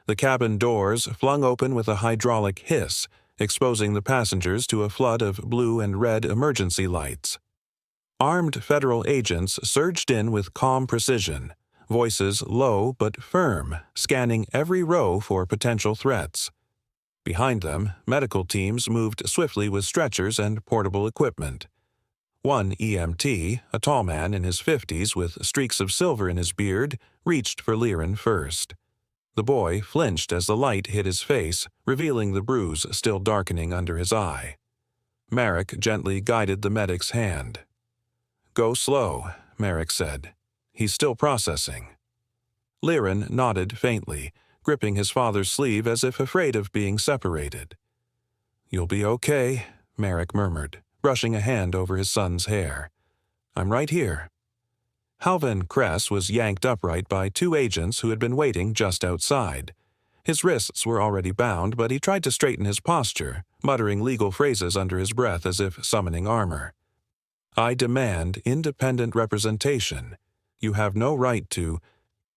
The cabin doors flung open with a hydraulic hiss, exposing the passengers to a flood of blue and red emergency lights. Armed federal agents surged in with calm precision, voices low but firm, scanning every row for potential threats. Behind them, medical teams moved swiftly with stretchers and portable equipment. One EMT, a tall man in his 50s with streaks of silver in his beard, reached for Lyrin first. The boy flinched as the light hit his face, revealing the bruise still darkening under his eye. Marrek gently guided the medic's hand. "Go slow," Marrek said. "He's still processing." Lyrin nodded faintly, gripping his father's sleeve as if afraid of being separated. "You'll be okay," Marrek murmured, brushing a hand over his son's hair. "I'm right here." Halven Kress was yanked upright by two agents who had been waiting just outside. His wrists were already bound, but he tried to straighten his posture, muttering legal phrases under his breath as if summoning armor. "I demand independent representation. You have no right to—"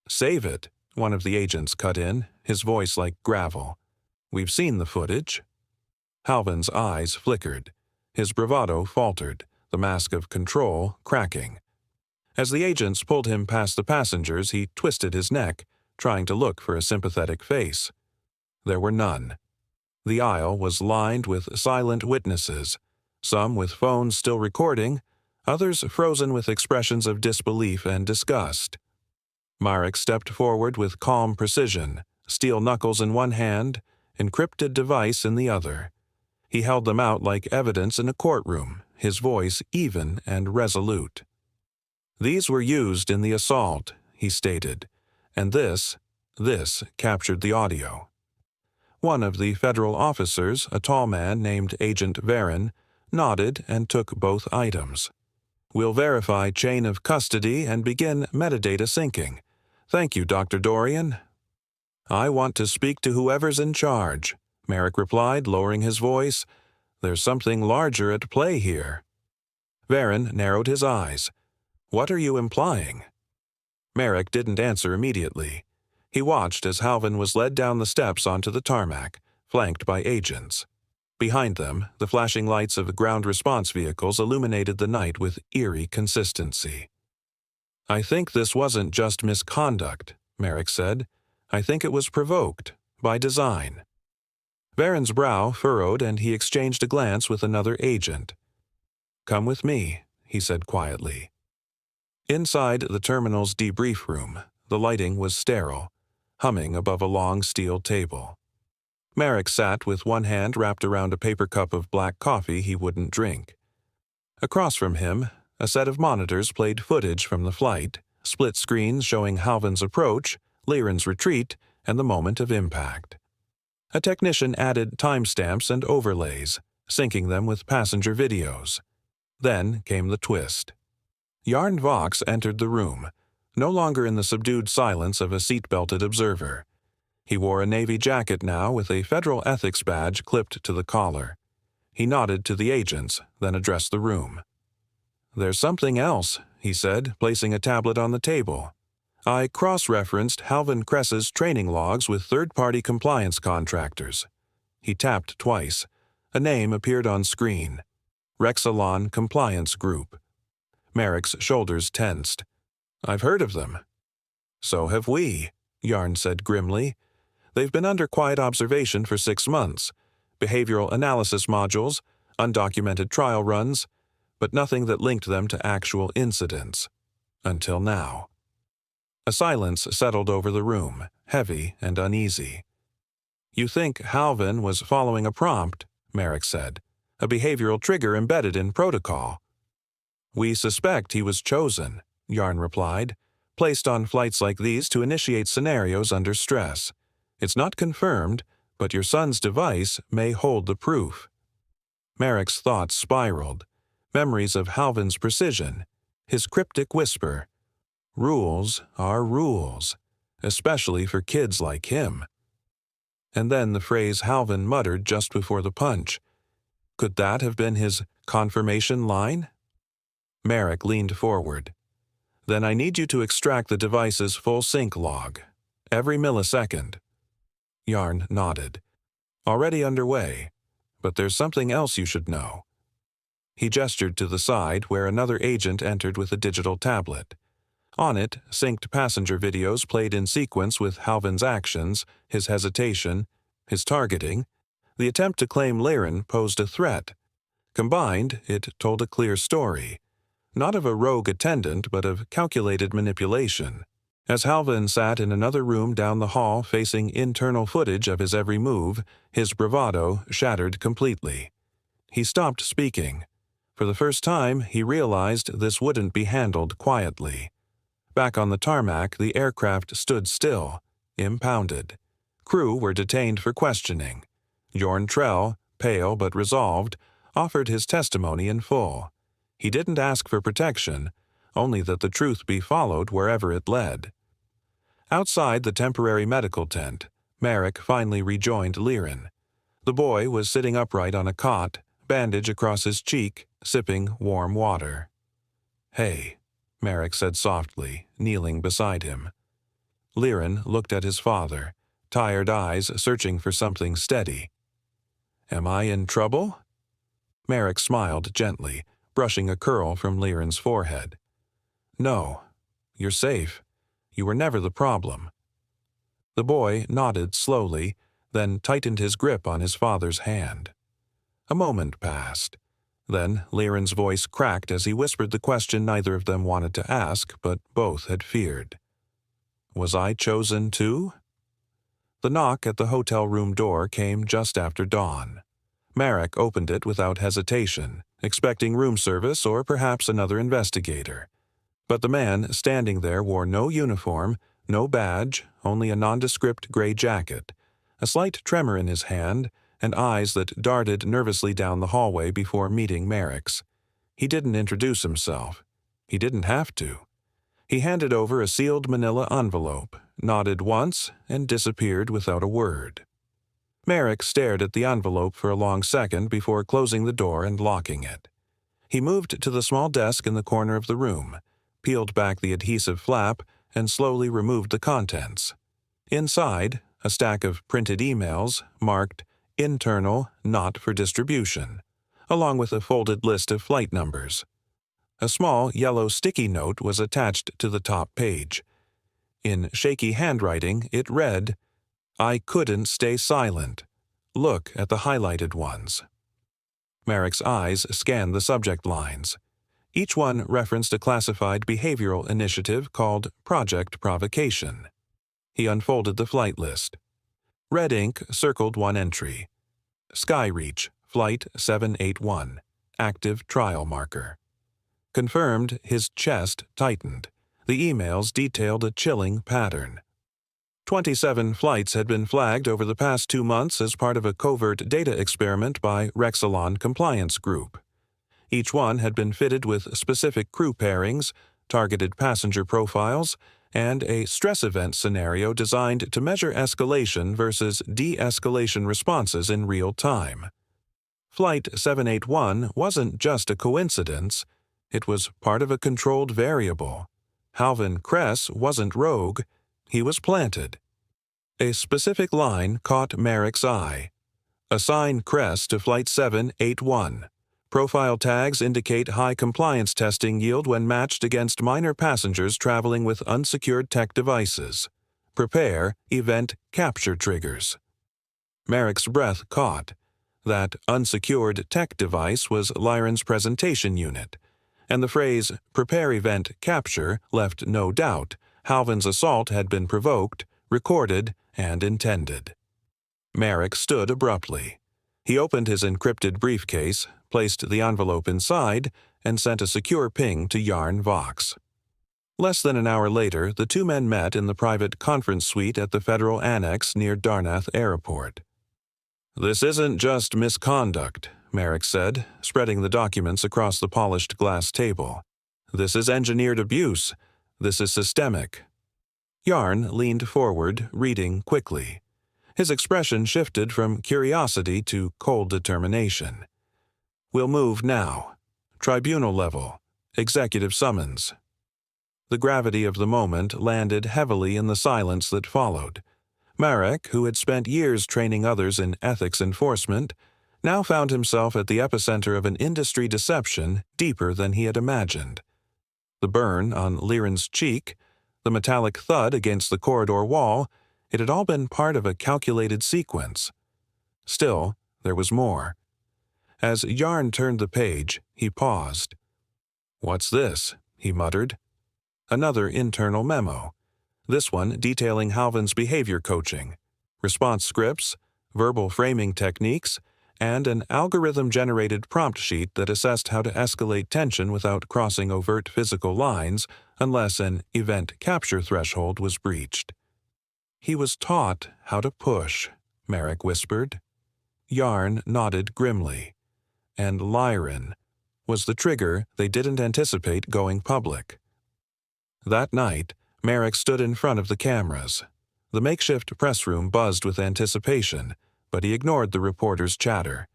"Save it," one of the agents cut in, his voice like gravel. "We've seen the footage." Halven's eyes flickered. His bravado faltered, the mask of control cracking. As the agents pulled him past the passengers, he twisted his neck, trying to look for a sympathetic face. There were none. The aisle was lined with silent witnesses, some with phones still recording, others frozen with expressions of disbelief and disgust. Marrek stepped forward with calm precision, steel knuckles in one hand, encrypted device in the other. He held them out like evidence in a courtroom, his voice even and resolute. "These were used in the assault," he stated, and this captured the audio. One of the federal officers, a tall man named Agent Varin, nodded and took both items. "We'll verify chain of custody and begin metadata syncing. "Thank you, Dr. Dorian." "I want to speak to whoever's in charge," Marrek replied, lowering his voice. "There's something larger at play here." Varen narrowed his eyes. "What are you implying?" Marrek didn't answer immediately. He watched as Halven was led down the steps onto the tarmac, flanked by agents. Behind them, the flashing lights of ground response vehicles illuminated the night with eerie consistency. "I think this wasn't just misconduct," Marrek said. "I think it was provoked, by design." Varen's brow furrowed and he exchanged a glance with another agent. "Come with me," he said quietly. Inside the terminal's debrief room, the lighting was sterile, humming above a long steel table. Marrek sat with one hand wrapped around a paper cup of black coffee he wouldn't drink. Across from him, a set of monitors played footage from the flight, split screens showing Halven's approach, Lyrin's retreat, and the moment of impact. A technician added timestamps and overlays, syncing them with passenger videos. Then came the twist. Yarn Vox entered the room, no longer in the subdued silence of a seat-belted observer. He wore a navy jacket now with a federal ethics badge clipped to the collar. He nodded to the agents, then addressed the room. "There's something else," he said, placing a tablet on the table. "I cross-referenced Halven Kress's training logs with third-party compliance contractors." He tapped twice. A name appeared on screen. Rexalon Compliance Group. Marrek's shoulders tensed. "I've heard of them." "So have we," Yarn said grimly. "They've been under quiet observation for 6 months. Behavioral analysis modules, undocumented trial runs, but nothing that linked them to actual incidents. Until now." A silence settled over the room, heavy and uneasy. "You think Halven was following a prompt," Marrek said, "a behavioral trigger embedded in protocol." "We suspect he was chosen," Yarn replied, "placed on flights like these to initiate scenarios under stress. It's not confirmed, but your son's device may hold the proof." Marrek's thoughts spiraled. Memories of Halven's precision, his cryptic whisper. Rules are rules, especially for kids like him. And then the phrase Halven muttered just before the punch. Could that have been his confirmation line? Marrek leaned forward. "Then I need you to extract the device's full sync log. Every millisecond." Yarn nodded. "Already underway. But there's something else you should know." He gestured to the side where another agent entered with a digital tablet. On it, synced passenger videos played in sequence with Halven's actions, his hesitation, his targeting. The attempt to claim Lyrin posed a threat. Combined, it told a clear story. Not of a rogue attendant, but of calculated manipulation. As Halven sat in another room down the hall facing internal footage of his every move, his bravado shattered completely. He stopped speaking. For the first time, he realized this wouldn't be handled quietly. Back on the tarmac, the aircraft stood still, impounded. Crew were detained for questioning. Jorn Trell, pale but resolved, offered his testimony in full. He didn't ask for protection, only that the truth be followed wherever it led. Outside the temporary medical tent, Marrek finally rejoined Lyrin. The boy was sitting upright on a cot, bandage across his cheek, sipping warm water. "Hey," Marrek said softly, kneeling beside him. Lyrin looked at his father, tired eyes searching for something steady. "Am I in trouble?" Marrek smiled gently, brushing a curl from Lyrin's forehead. "No. You're safe. You were never the problem." The boy nodded slowly, then tightened his grip on his father's hand. A moment passed. Then Lyrin's voice cracked as he whispered the question neither of them wanted to ask, but both had feared. "Was I chosen too?" The knock at the hotel room door came just after dawn. Marrek opened it without hesitation, expecting room service or perhaps another investigator. But the man standing there wore no uniform, no badge, only a nondescript gray jacket, a slight tremor in his hand, and eyes that darted nervously down the hallway before meeting Marrek's. He didn't introduce himself. He didn't have to. He handed over a sealed manila envelope, nodded once, and disappeared without a word. Marrek stared at the envelope for a long second before closing the door and locking it. He moved to the small desk in the corner of the room, peeled back the adhesive flap, and slowly removed the contents. Inside, a stack of printed emails marked "Internal, not for distribution," along with a folded list of flight numbers. A small yellow sticky note was attached to the top page. In shaky handwriting, it read, "I couldn't stay silent. Look at the highlighted ones." Marrek's eyes scanned the subject lines. Each one referenced a classified behavioral initiative called Project Provocation. He unfolded the flight list. Red ink circled one entry. Skyreach, Flight 781, active trial marker. Confirmed, his chest tightened. The emails detailed a chilling pattern. 27 flights had been flagged over the past 2 months as part of a covert data experiment by Rexelon Compliance Group. Each one had been fitted with specific crew pairings, targeted passenger profiles, and a stress event scenario designed to measure escalation versus de-escalation responses in real time. Flight 781 wasn't just a coincidence, it was part of a controlled variable. Halven Kress wasn't rogue, he was planted. A specific line caught Marrek's eye. Assign Kress to Flight 781. Profile tags indicate high compliance testing yield when matched against minor passengers traveling with unsecured tech devices. Prepare event capture triggers. Marrek's breath caught. That unsecured tech device was Lyrin's presentation unit, and the phrase "prepare event capture" left no doubt Halven's assault had been provoked, recorded, and intended. Marrek stood abruptly. He opened his encrypted briefcase, placed the envelope inside, and sent a secure ping to Yarn Vox. Less than an hour later, the two men met in the private conference suite at the Federal Annex near Darnath Airport. "This isn't just misconduct," Marrek said, spreading the documents across the polished glass table. "This is engineered abuse. This is systemic." Yarn leaned forward, reading quickly. His expression shifted from curiosity to cold determination. "We'll move now. Tribunal level. Executive summons." The gravity of the moment landed heavily in the silence that followed. Marrek, who had spent years training others in ethics enforcement, now found himself at the epicenter of an industry deception deeper than he had imagined. The burn on Lyrin's cheek, the metallic thud against the corridor wall, it had all been part of a calculated sequence. Still, there was more. As Yarn turned the page, he paused. "What's this?" he muttered. Another internal memo. This one detailing Halven's behavior coaching, response scripts, verbal framing techniques, and an algorithm-generated prompt sheet that assessed how to escalate tension without crossing overt physical lines unless an event capture threshold was breached. "He was taught how to push," Marrek whispered. Yarn nodded grimly. And Lyrin was the trigger they didn't anticipate going public. That night, Marrek stood in front of the cameras. The makeshift press room buzzed with anticipation, but he ignored the reporters' chatter.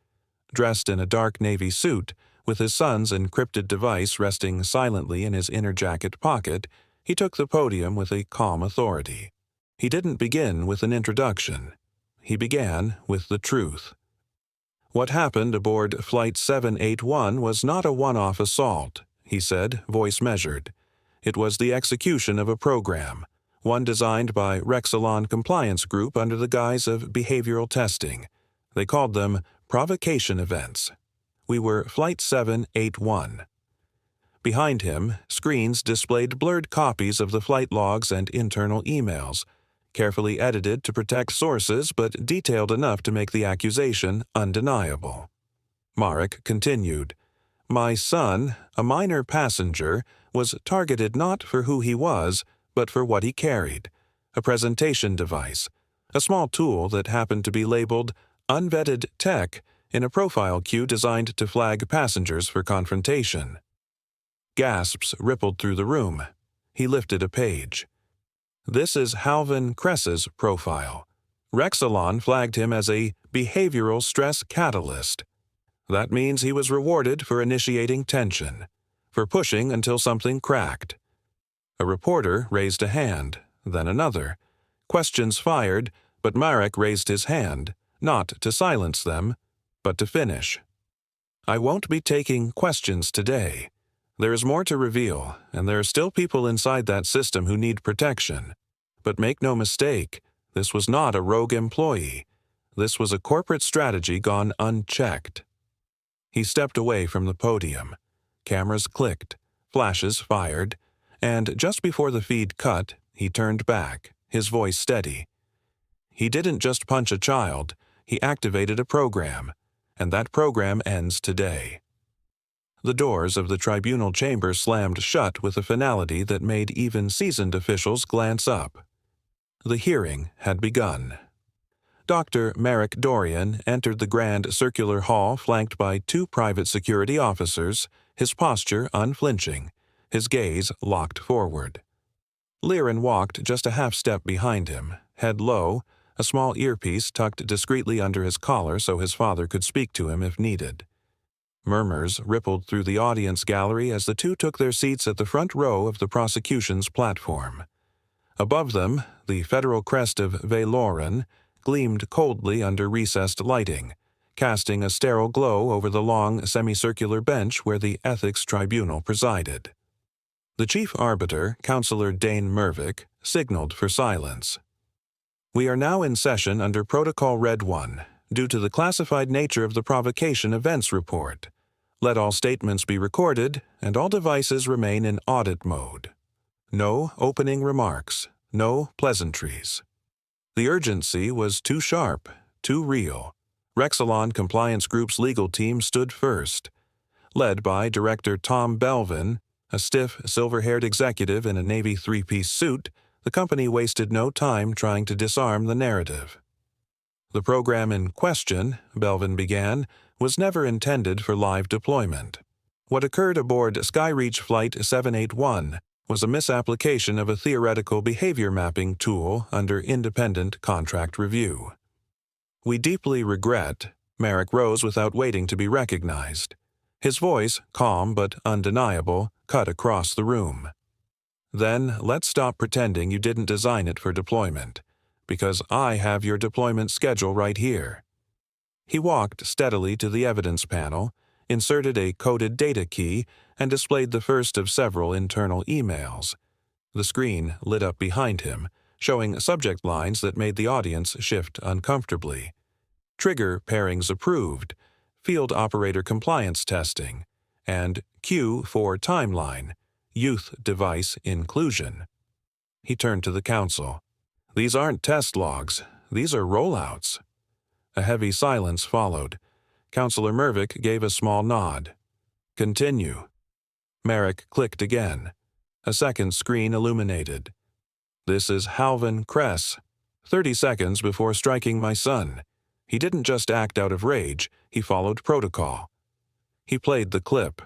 Dressed in a dark navy suit, with his son's encrypted device resting silently in his inner jacket pocket, he took the podium with a calm authority. He didn't begin with an introduction. He began with the truth. "What happened aboard Flight 781 was not a one-off assault," he said, voice measured. "It was the execution of a program, one designed by Rexelon Compliance Group under the guise of behavioral testing. They called them provocation events. We were Flight 781. Behind him, screens displayed blurred copies of the flight logs and internal emails, carefully edited to protect sources but detailed enough to make the accusation undeniable. Marrek continued, "My son, a minor passenger, was targeted not for who he was, but for what he carried, a presentation device, a small tool that happened to be labeled unvetted tech in a profile queue designed to flag passengers for confrontation." Gasps rippled through the room. He lifted a page. This is Halven Kress's profile. Rexelon flagged him as a behavioral stress catalyst. That means he was rewarded for initiating tension, for pushing until something cracked. A reporter raised a hand, then another. Questions fired, but Marrek raised his hand, not to silence them, but to finish. I won't be taking questions today. There is more to reveal, and there are still people inside that system who need protection. But make no mistake, this was not a rogue employee. This was a corporate strategy gone unchecked. He stepped away from the podium. Cameras clicked, flashes fired, and just before the feed cut, he turned back, his voice steady. He didn't just punch a child, he activated a program, and that program ends today. The doors of the tribunal chamber slammed shut with a finality that made even seasoned officials glance up. The hearing had begun. Dr. Marrek Dorian entered the grand circular hall flanked by 2 private security officers, his posture unflinching, his gaze locked forward. Lyrin walked just a half step behind him, head low, a small earpiece tucked discreetly under his collar so his father could speak to him if needed. Murmurs rippled through the audience gallery as the 2 took their seats at the front row of the prosecution's platform. Above them, the federal crest of Valoran gleamed coldly under recessed lighting, casting a sterile glow over the long, semicircular bench where the ethics tribunal presided. The chief arbiter, Counselor Dane Mervick, signaled for silence. We are now in session under Protocol Red 1, due to the classified nature of the provocation events report. Let all statements be recorded, and all devices remain in audit mode. No opening remarks, no pleasantries. The urgency was too sharp, too real. Rexelon Compliance Group's legal team stood first. Led by Director Tom Belvin, a stiff, silver-haired executive in a Navy 3-piece suit, the company wasted no time trying to disarm the narrative. The program in question, Belvin began, was never intended for live deployment. What occurred aboard Skyreach Flight 781 was a misapplication of a theoretical behavior mapping tool under independent contract review. We deeply regret, Marrek rose without waiting to be recognized. His voice, calm but undeniable, cut across the room. Then let's stop pretending you didn't design it for deployment, because I have your deployment schedule right here. He walked steadily to the evidence panel, inserted a coded data key, and displayed the first of several internal emails. The screen lit up behind him, showing subject lines that made the audience shift uncomfortably. Trigger pairings approved, field operator compliance testing, and Q for timeline, youth device inclusion. He turned to the council. These aren't test logs, these are rollouts. A heavy silence followed. Counselor Mervick gave a small nod. Continue. Marrek clicked again. A second screen illuminated. This is Halven Kress. 30 seconds before striking my son. He didn't just act out of rage, he followed protocol. He played the clip.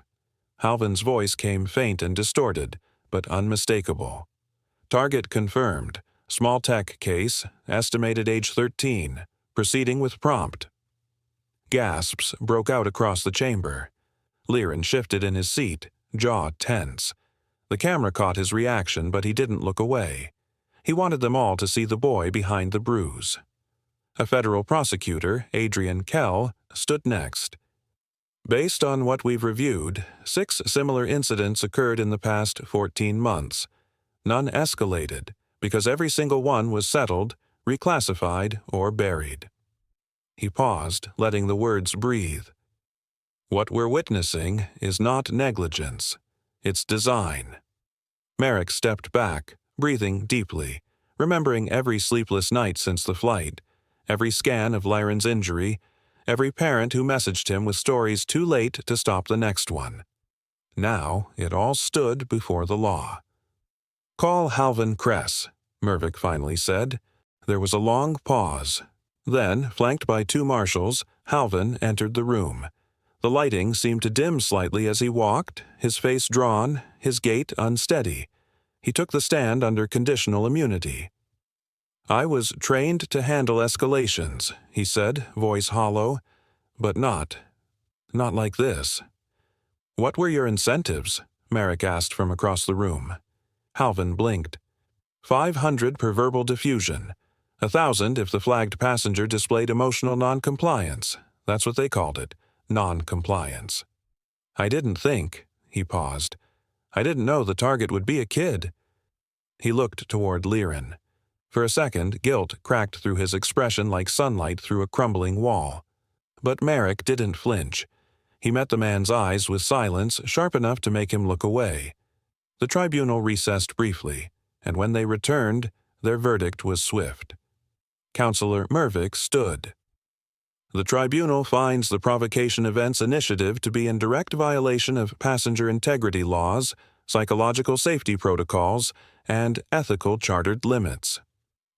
Halven's voice came faint and distorted, but unmistakable. Target confirmed. Small tech case, estimated age 13, proceeding with prompt. Gasps broke out across the chamber. Lyrin shifted in his seat, jaw tense. The camera caught his reaction, but he didn't look away. He wanted them all to see the boy behind the bruise. A federal prosecutor, Adrian Kell, stood next. Based on what we've reviewed, 6 similar incidents occurred in the past 14 months. None escalated, because every single one was settled, reclassified, or buried. He paused, letting the words breathe. What we're witnessing is not negligence. It's design. Marrek stepped back, breathing deeply, remembering every sleepless night since the flight, every scan of Lyrin's injury, every parent who messaged him with stories too late to stop the next one. Now it all stood before the law. Call Halven Kress, Mervick finally said. There was a long pause. Then, flanked by 2 marshals, Halven entered the room. The lighting seemed to dim slightly as he walked, his face drawn, his gait unsteady. He took the stand under conditional immunity. "I was trained to handle escalations," he said, voice hollow, "but not like this." "What were your incentives?" Marrek asked from across the room. Halven blinked. 500 per verbal diffusion. 1,000 if the flagged passenger displayed emotional noncompliance. That's what they called it, noncompliance. "I didn't think," he paused. "I didn't know the target would be a kid." He looked toward Lyrin. For a second, guilt cracked through his expression like sunlight through a crumbling wall. But Marrek didn't flinch. He met the man's eyes with silence sharp enough to make him look away. The tribunal recessed briefly, and when they returned, their verdict was swift. Counselor Mervik stood. "The tribunal finds the Provocation Events Initiative to be in direct violation of passenger integrity laws, psychological safety protocols, and ethical chartered limits.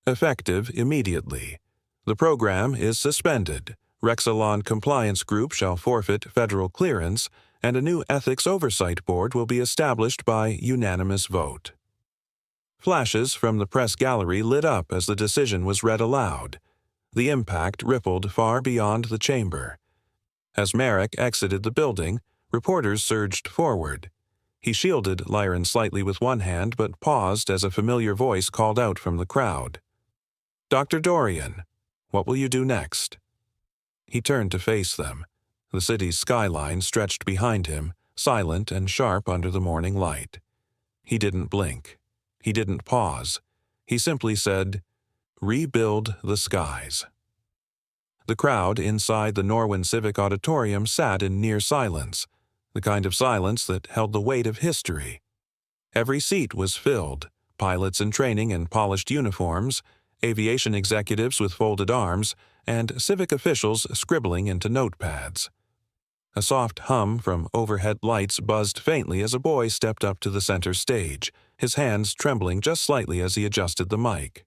Effective immediately. The program is suspended. Rexelon Compliance Group shall forfeit federal clearance, and a new Ethics Oversight Board will be established by unanimous vote." Flashes from the press gallery lit up as the decision was read aloud. The impact rippled far beyond the chamber. As Marrek exited the building, reporters surged forward. He shielded Lyrin slightly with one hand but paused as a familiar voice called out from the crowd. "Dr. Dorian, what will you do next?" He turned to face them. The city's skyline stretched behind him, silent and sharp under the morning light. He didn't blink. He didn't pause. He simply said, "Rebuild the skies." The crowd inside the Norwin Civic Auditorium sat in near silence, the kind of silence that held the weight of history. Every seat was filled, pilots in training in polished uniforms, aviation executives with folded arms, and civic officials scribbling into notepads. A soft hum from overhead lights buzzed faintly as a boy stepped up to the center stage, his hands trembling just slightly as he adjusted the mic.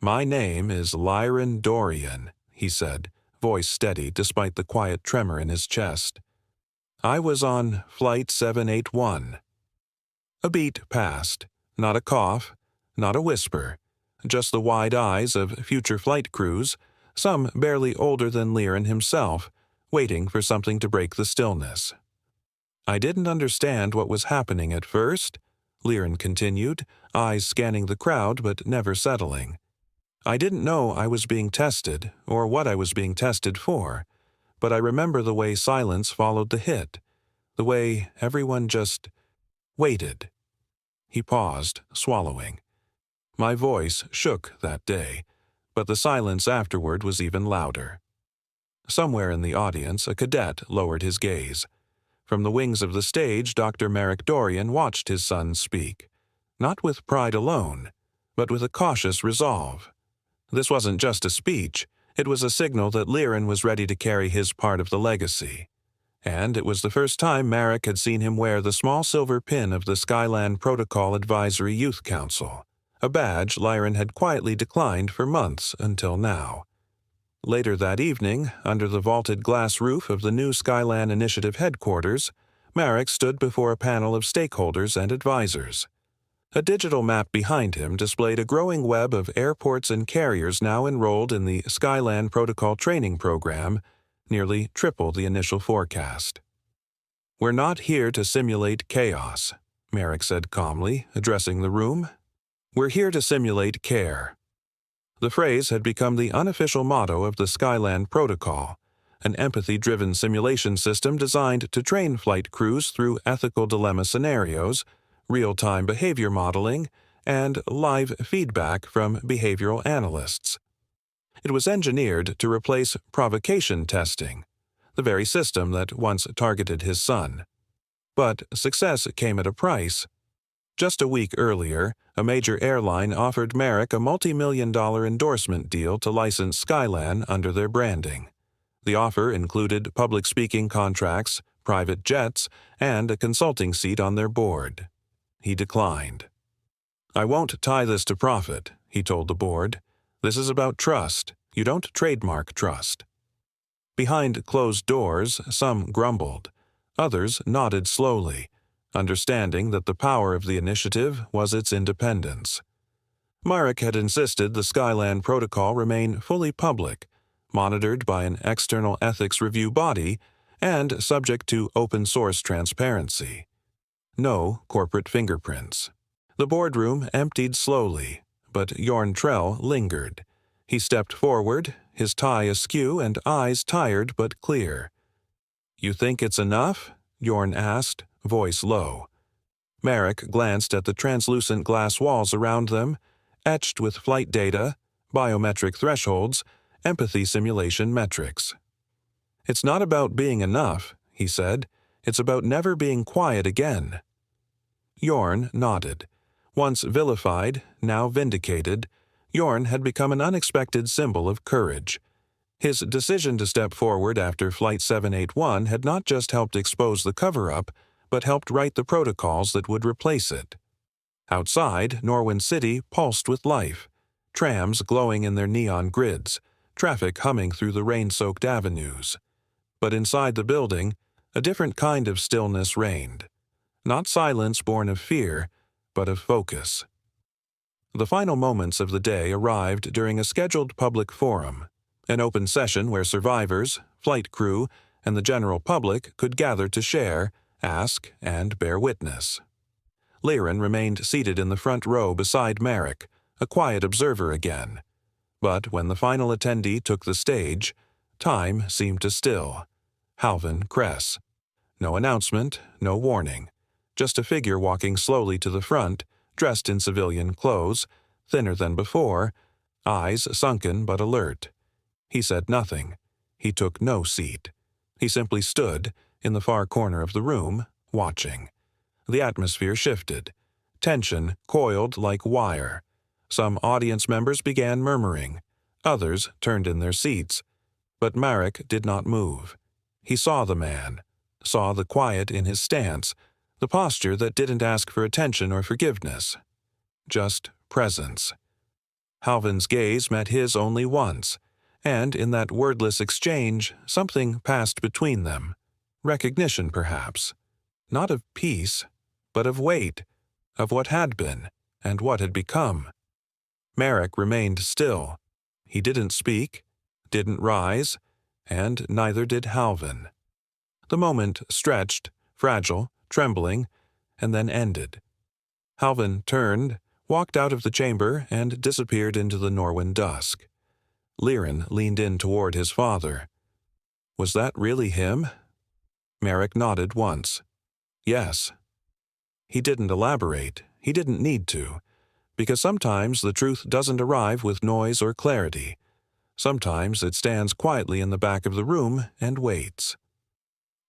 "My name is Lyrin Dorian," he said, voice steady despite the quiet tremor in his chest. "I was on Flight 781. A beat passed. Not a cough, not a whisper, just the wide eyes of future flight crews, some barely older than Lyrin himself, waiting for something to break the stillness. "I didn't understand what was happening at first," Lyrin continued, eyes scanning the crowd but never settling. "I didn't know I was being tested or what I was being tested for, but I remember the way silence followed the hit, the way everyone just waited." He paused, swallowing. "My voice shook that day, but the silence afterward was even louder." Somewhere in the audience, a cadet lowered his gaze. From the wings of the stage, Dr. Marrek Dorian watched his son speak, not with pride alone, but with a cautious resolve. This wasn't just a speech, it was a signal that Lyrin was ready to carry his part of the legacy. And it was the first time Marrek had seen him wear the small silver pin of the Skyland Protocol Advisory Youth Council, a badge Lyrin had quietly declined for months until now. Later that evening, under the vaulted glass roof of the new Skyland Initiative headquarters, Marrek stood before a panel of stakeholders and advisors. A digital map behind him displayed a growing web of airports and carriers now enrolled in the Skyland Protocol Training Program, nearly triple the initial forecast. "We're not here to simulate chaos," Marrek said calmly, addressing the room. "We're here to simulate care." The phrase had become the unofficial motto of the Skyland Protocol, an empathy-driven simulation system designed to train flight crews through ethical dilemma scenarios, real-time behavior modeling, and live feedback from behavioral analysts. It was engineered to replace provocation testing, the very system that once targeted his son. But success came at a price. Just a week earlier, a major airline offered Marrek a multi-million-dollar endorsement deal to license Skyland under their branding. The offer included public speaking contracts, private jets, and a consulting seat on their board. He declined. "I won't tie this to profit," he told the board. "This is about trust. You don't trademark trust." Behind closed doors, some grumbled. Others nodded slowly, understanding that the power of the initiative was its independence. Marrek had insisted the Skyland Protocol remain fully public, monitored by an external ethics review body, and subject to open-source transparency. No corporate fingerprints. The boardroom emptied slowly, but Jorn Trell lingered. He stepped forward, his tie askew and eyes tired but clear. "You think it's enough?" Jorn asked, voice low. Marrek glanced at the translucent glass walls around them, etched with flight data, biometric thresholds, empathy simulation metrics. "It's not about being enough," he said. "It's about never being quiet again." Jorn nodded. Once vilified, now vindicated, Jorn had become an unexpected symbol of courage. His decision to step forward after Flight 781 had not just helped expose the cover-up, but helped write the protocols that would replace it. Outside, Norwind City pulsed with life, trams glowing in their neon grids, traffic humming through the rain-soaked avenues. But inside the building, a different kind of stillness reigned. Not silence born of fear, but of focus. The final moments of the day arrived during a scheduled public forum, an open session where survivors, flight crew, and the general public could gather to share, ask, and bear witness. Lyrin remained seated in the front row beside Marrek, a quiet observer again. But when the final attendee took the stage, time seemed to still. Halven Kress. No announcement, no warning. Just a figure walking slowly to the front, dressed in civilian clothes, thinner than before, eyes sunken but alert. He said nothing. He took no seat. He simply stood, in the far corner of the room, watching. The atmosphere shifted. Tension coiled like wire. Some audience members began murmuring. Others turned in their seats. But Marrek did not move. He saw the man, saw the quiet in his stance, the posture that didn't ask for attention or forgiveness. Just presence. Halven's gaze met his only once, and in that wordless exchange, something passed between them. Recognition, perhaps. Not of peace, but of weight, of what had been, and what had become. Marrek remained still. He didn't speak, didn't rise, and neither did Halven. The moment stretched, fragile, trembling, and then ended. Halven turned, walked out of the chamber, and disappeared into the Norwind dusk. Lyrin leaned in toward his father. Was that really him? Marrek nodded once. Yes. He didn't elaborate. He didn't need to, because sometimes the truth doesn't arrive with noise or clarity. Sometimes it stands quietly in the back of the room and waits.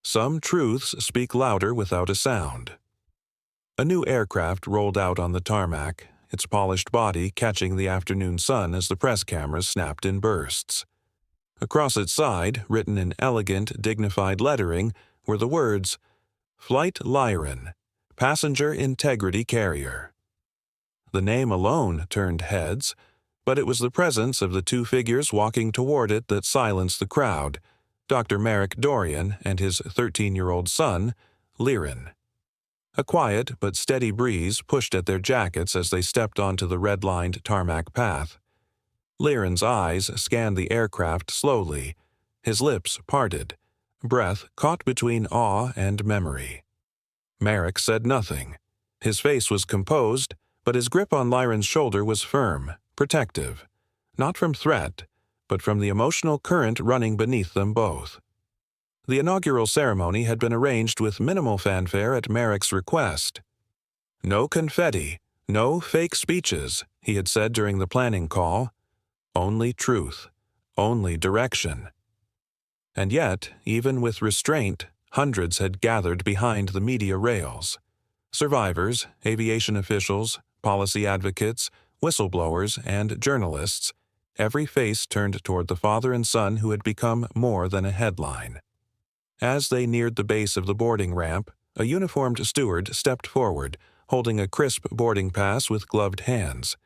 Some truths speak louder without a sound. A new aircraft rolled out on the tarmac, its polished body catching the afternoon sun as the press cameras snapped in bursts. Across its side, written in elegant, dignified lettering, were the words, "Flight Lyrin, Passenger Integrity Carrier." The name alone turned heads, but it was the presence of the two figures walking toward it that silenced the crowd, Dr. Marrek Dorian and his 13-year-old son, Lyrin. A quiet but steady breeze pushed at their jackets as they stepped onto the red-lined tarmac path. Lyrin's eyes scanned the aircraft slowly, his lips parted, breath caught between awe and memory. Marrek said nothing. His face was composed, but his grip on Lyrin's shoulder was firm, protective, not from threat, but from the emotional current running beneath them both. The inaugural ceremony had been arranged with minimal fanfare at Marrek's request. No confetti, no fake speeches, he had said during the planning call. Only truth, only direction. And yet, even with restraint, hundreds had gathered behind the media rails. Survivors, aviation officials, policy advocates, whistleblowers, and journalists, every face turned toward the father and son who had become more than a headline. As they neared the base of the boarding ramp, a uniformed steward stepped forward, holding a crisp boarding pass with gloved hands.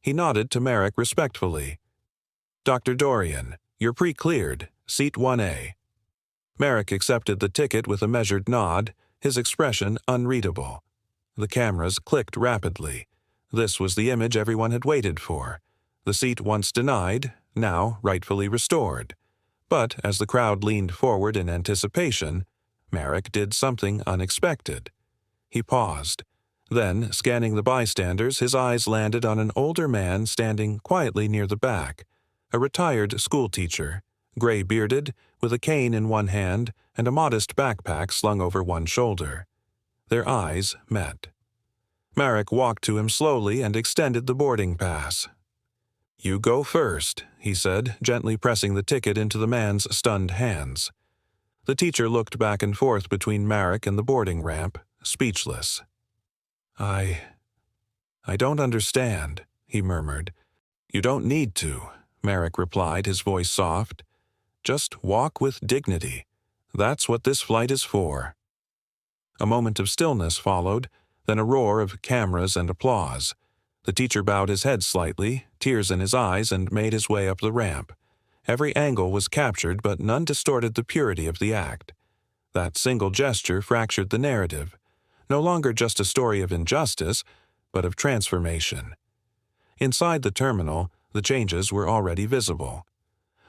He nodded to Marrek respectfully. "Dr. Dorian, you're pre-cleared, seat 1A." Marrek accepted the ticket with a measured nod, his expression unreadable. The cameras clicked rapidly. This was the image everyone had waited for. The seat once denied, now rightfully restored. But as the crowd leaned forward in anticipation, Marrek did something unexpected. He paused. Then, scanning the bystanders, his eyes landed on an older man standing quietly near the back, a retired schoolteacher, gray-bearded, with a cane in one hand and a modest backpack slung over one shoulder. Their eyes met. Marrek walked to him slowly and extended the boarding pass. "You go first," he said, gently pressing the ticket into the man's stunned hands. The teacher looked back and forth between Marrek and the boarding ramp, speechless. I don't understand," he murmured. "You don't need to," Marrek replied, his voice soft. "Just walk with dignity. That's what this flight is for." A moment of stillness followed, then a roar of cameras and applause. The teacher bowed his head slightly, tears in his eyes, and made his way up the ramp. Every angle was captured, but none distorted the purity of the act. That single gesture fractured the narrative. No longer just a story of injustice, but of transformation. Inside the terminal, the changes were already visible.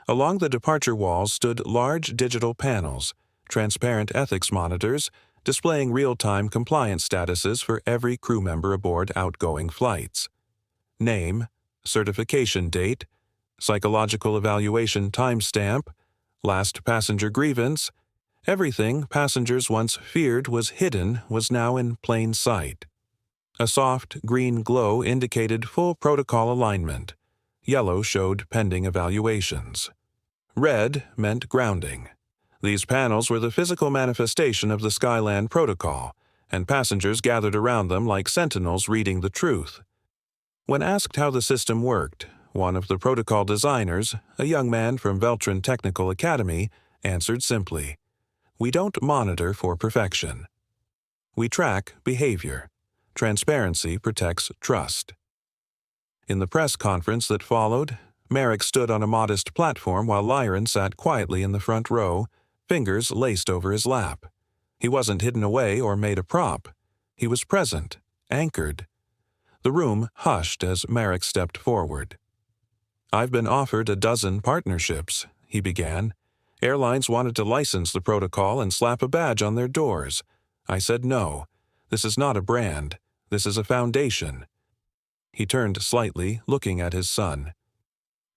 Along the departure walls stood large digital panels, transparent ethics monitors, displaying real-time compliance statuses for every crew member aboard outgoing flights. Name, certification date, psychological evaluation timestamp, last passenger grievance. Everything passengers once feared was hidden was now in plain sight. A soft green glow indicated full protocol alignment. Yellow showed pending evaluations. Red meant grounding. These panels were the physical manifestation of the Skyland Protocol, and passengers gathered around them like sentinels reading the truth. When asked how the system worked, one of the protocol designers, a young man from Veltrin Technical Academy, answered simply, "We don't monitor for perfection. We track behavior. Transparency protects trust." In the press conference that followed, Marrek stood on a modest platform while Lyrin sat quietly in the front row, fingers laced over his lap. He wasn't hidden away or made a prop. He was present, anchored. The room hushed as Marrek stepped forward. "I've been offered a dozen partnerships," he began. "Airlines wanted to license the protocol and slap a badge on their doors. I said no. This is not a brand. This is a foundation." He turned slightly, looking at his son.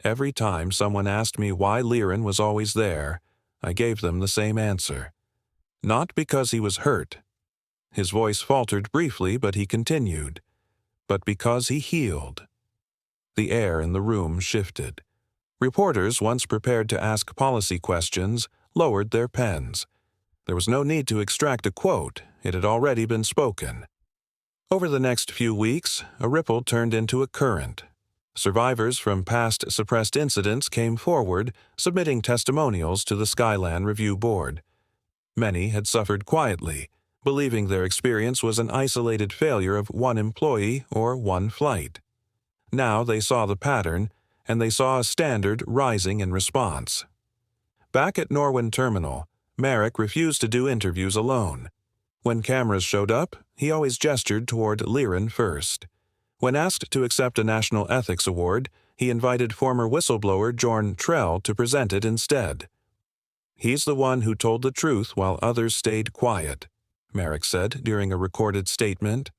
"Every time someone asked me why Lyrin was always there, I gave them the same answer. Not because he was hurt." His voice faltered briefly, but he continued. "But because he healed." The air in the room shifted. Reporters, once prepared to ask policy questions, lowered their pens. There was no need to extract a quote. It had already been spoken. Over the next few weeks, a ripple turned into a current. Survivors from past suppressed incidents came forward, submitting testimonials to the Skyland Review Board. Many had suffered quietly, believing their experience was an isolated failure of one employee or one flight. Now they saw the pattern, and they saw a standard rising in response. Back at Norwin Terminal, Marrek refused to do interviews alone. When cameras showed up, he always gestured toward Lyrin first. When asked to accept a National Ethics Award, he invited former whistleblower Jorn Trell to present it instead. "He's the one who told the truth while others stayed quiet," Marrek said during a recorded statement.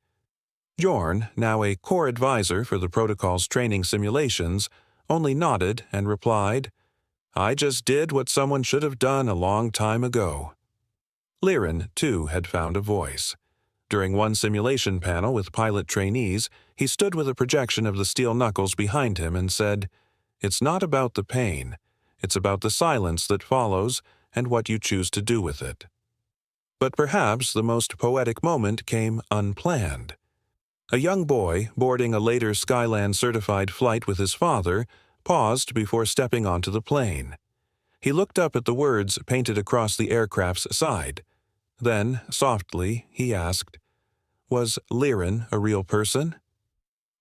Jorn, now a core advisor for the protocol's training simulations, only nodded and replied, "I just did what someone should have done a long time ago." Lyrin, too, had found a voice. During one simulation panel with pilot trainees, he stood with a projection of the steel knuckles behind him and said, "It's not about the pain. It's about the silence that follows and what you choose to do with it." But perhaps the most poetic moment came unplanned. A young boy, boarding a later Skyland-certified flight with his father, paused before stepping onto the plane. He looked up at the words painted across the aircraft's side. Then, softly, he asked, "Was Lyrin a real person?"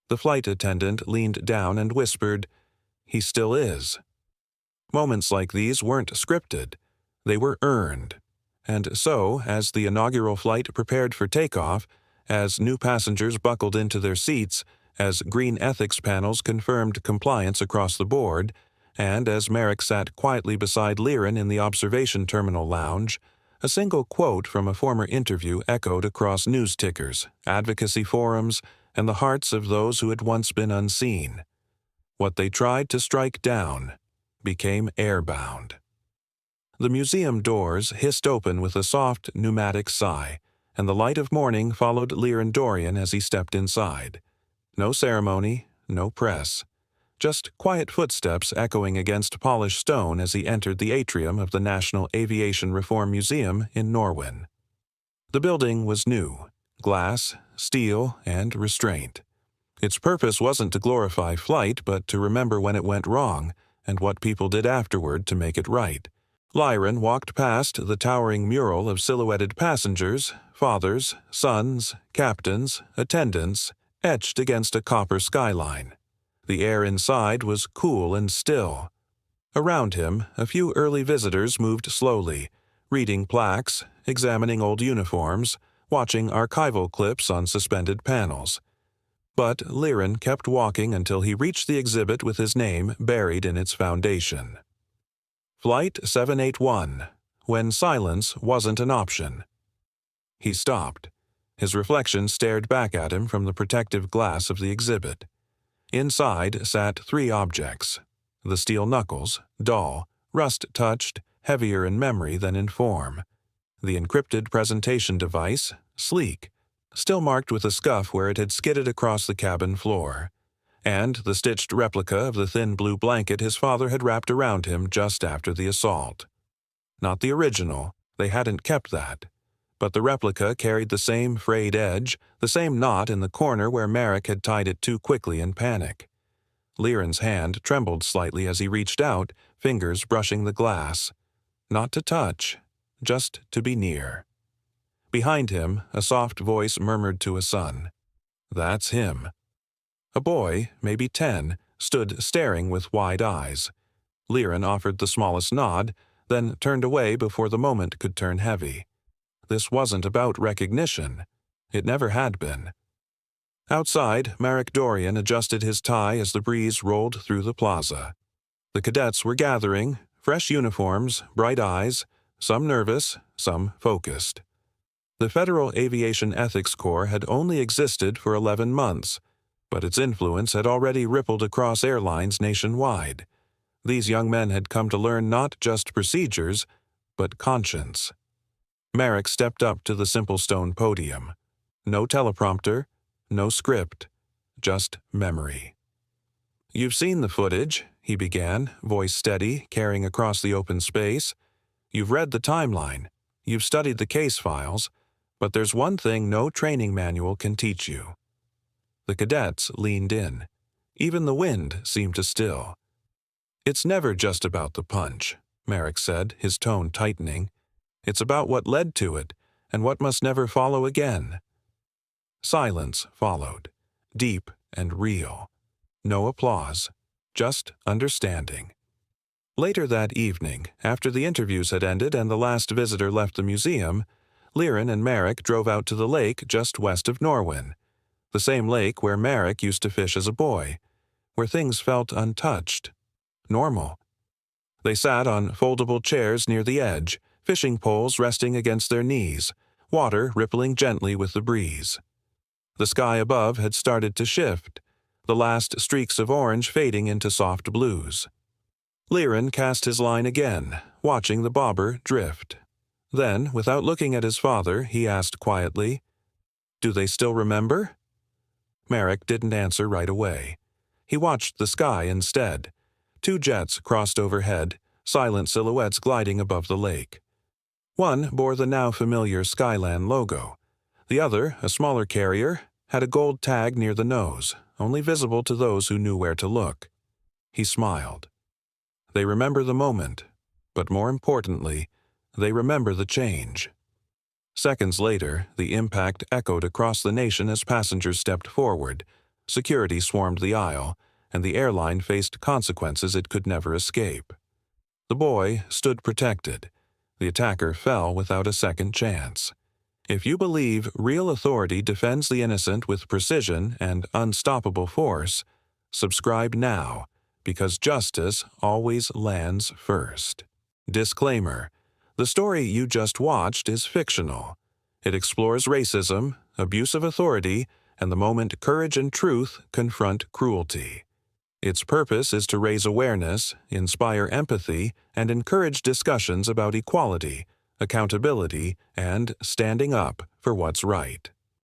The flight attendant leaned down and whispered, "He still is." Moments like these weren't scripted. They were earned. And so, as the inaugural flight prepared for takeoff, as new passengers buckled into their seats, as green ethics panels confirmed compliance across the board, and as Marrek sat quietly beside Lyrin in the observation terminal lounge, a single quote from a former interview echoed across news tickers, advocacy forums, and the hearts of those who had once been unseen. What they tried to strike down became airbound. The museum doors hissed open with a soft, pneumatic sigh, and the light of morning followed Lyrin Dorian as he stepped inside. No ceremony, no press. Just quiet footsteps echoing against polished stone as he entered the atrium of the National Aviation Reform Museum in Norwin. The building was new, glass, steel, and restraint. Its purpose wasn't to glorify flight, but to remember when it went wrong and what people did afterward to make it right. Lyrin walked past the towering mural of silhouetted passengers, fathers, sons, captains, attendants, etched against a copper skyline. The air inside was cool and still. Around him, a few early visitors moved slowly, reading plaques, examining old uniforms, watching archival clips on suspended panels. But Lyrin kept walking until he reached the exhibit with his name buried in its foundation. Flight 781, when silence wasn't an option. He stopped. His reflection stared back at him from the protective glass of the exhibit. Inside sat three objects. The steel knuckles, dull, rust-touched, heavier in memory than in form. The encrypted presentation device, sleek, still marked with a scuff where it had skidded across the cabin floor. And the stitched replica of the thin blue blanket his father had wrapped around him just after the assault. Not the original, they hadn't kept that. But the replica carried the same frayed edge, the same knot in the corner where Marrek had tied it too quickly in panic. Lyrin's hand trembled slightly as he reached out, fingers brushing the glass. Not to touch, just to be near. Behind him, a soft voice murmured to a son. That's him. A boy, maybe 10, stood staring with wide eyes. Lyrin offered the smallest nod, then turned away before the moment could turn heavy. This wasn't about recognition. It never had been. Outside, Marrek Dorian adjusted his tie as the breeze rolled through the plaza. The cadets were gathering, fresh uniforms, bright eyes, some nervous, some focused. The Federal Aviation Ethics Corps had only existed for 11 months, but its influence had already rippled across airlines nationwide. These young men had come to learn not just procedures, but conscience. Marrek stepped up to the simple stone podium. No teleprompter, no script, just memory. You've seen the footage, he began, voice steady, carrying across the open space. You've read the timeline. You've studied the case files. But there's one thing no training manual can teach you. The cadets leaned in. Even the wind seemed to still. It's never just about the punch, Marrek said, his tone tightening. It's about what led to it, and what must never follow again. Silence followed, deep and real. No applause, just understanding. Later that evening, after the interviews had ended and the last visitor left the museum, Lyrin and Marrek drove out to the lake just west of Norwin, the same lake where Marrek used to fish as a boy, where things felt untouched, normal. They sat on foldable chairs near the edge, fishing poles resting against their knees, water rippling gently with the breeze. The sky above had started to shift, the last streaks of orange fading into soft blues. Lyrin cast his line again, watching the bobber drift. Then, without looking at his father, he asked quietly, "Do they still remember?" Marrek didn't answer right away. He watched the sky instead. 2 jets crossed overhead, silent silhouettes gliding above the lake. One bore the now familiar Skyland logo. The other, a smaller carrier, had a gold tag near the nose, only visible to those who knew where to look. He smiled. They remember the moment, but more importantly, they remember the change. Seconds later, the impact echoed across the nation as passengers stepped forward, security swarmed the aisle, and the airline faced consequences it could never escape. The boy stood protected. The attacker fell without a second chance. If you believe real authority defends the innocent with precision and unstoppable force, subscribe now, because justice always lands first. Disclaimer: the story you just watched is fictional. It explores racism, abuse of authority, and the moment courage and truth confront cruelty. Its purpose is to raise awareness, inspire empathy, and encourage discussions about equality, accountability, and standing up for what's right.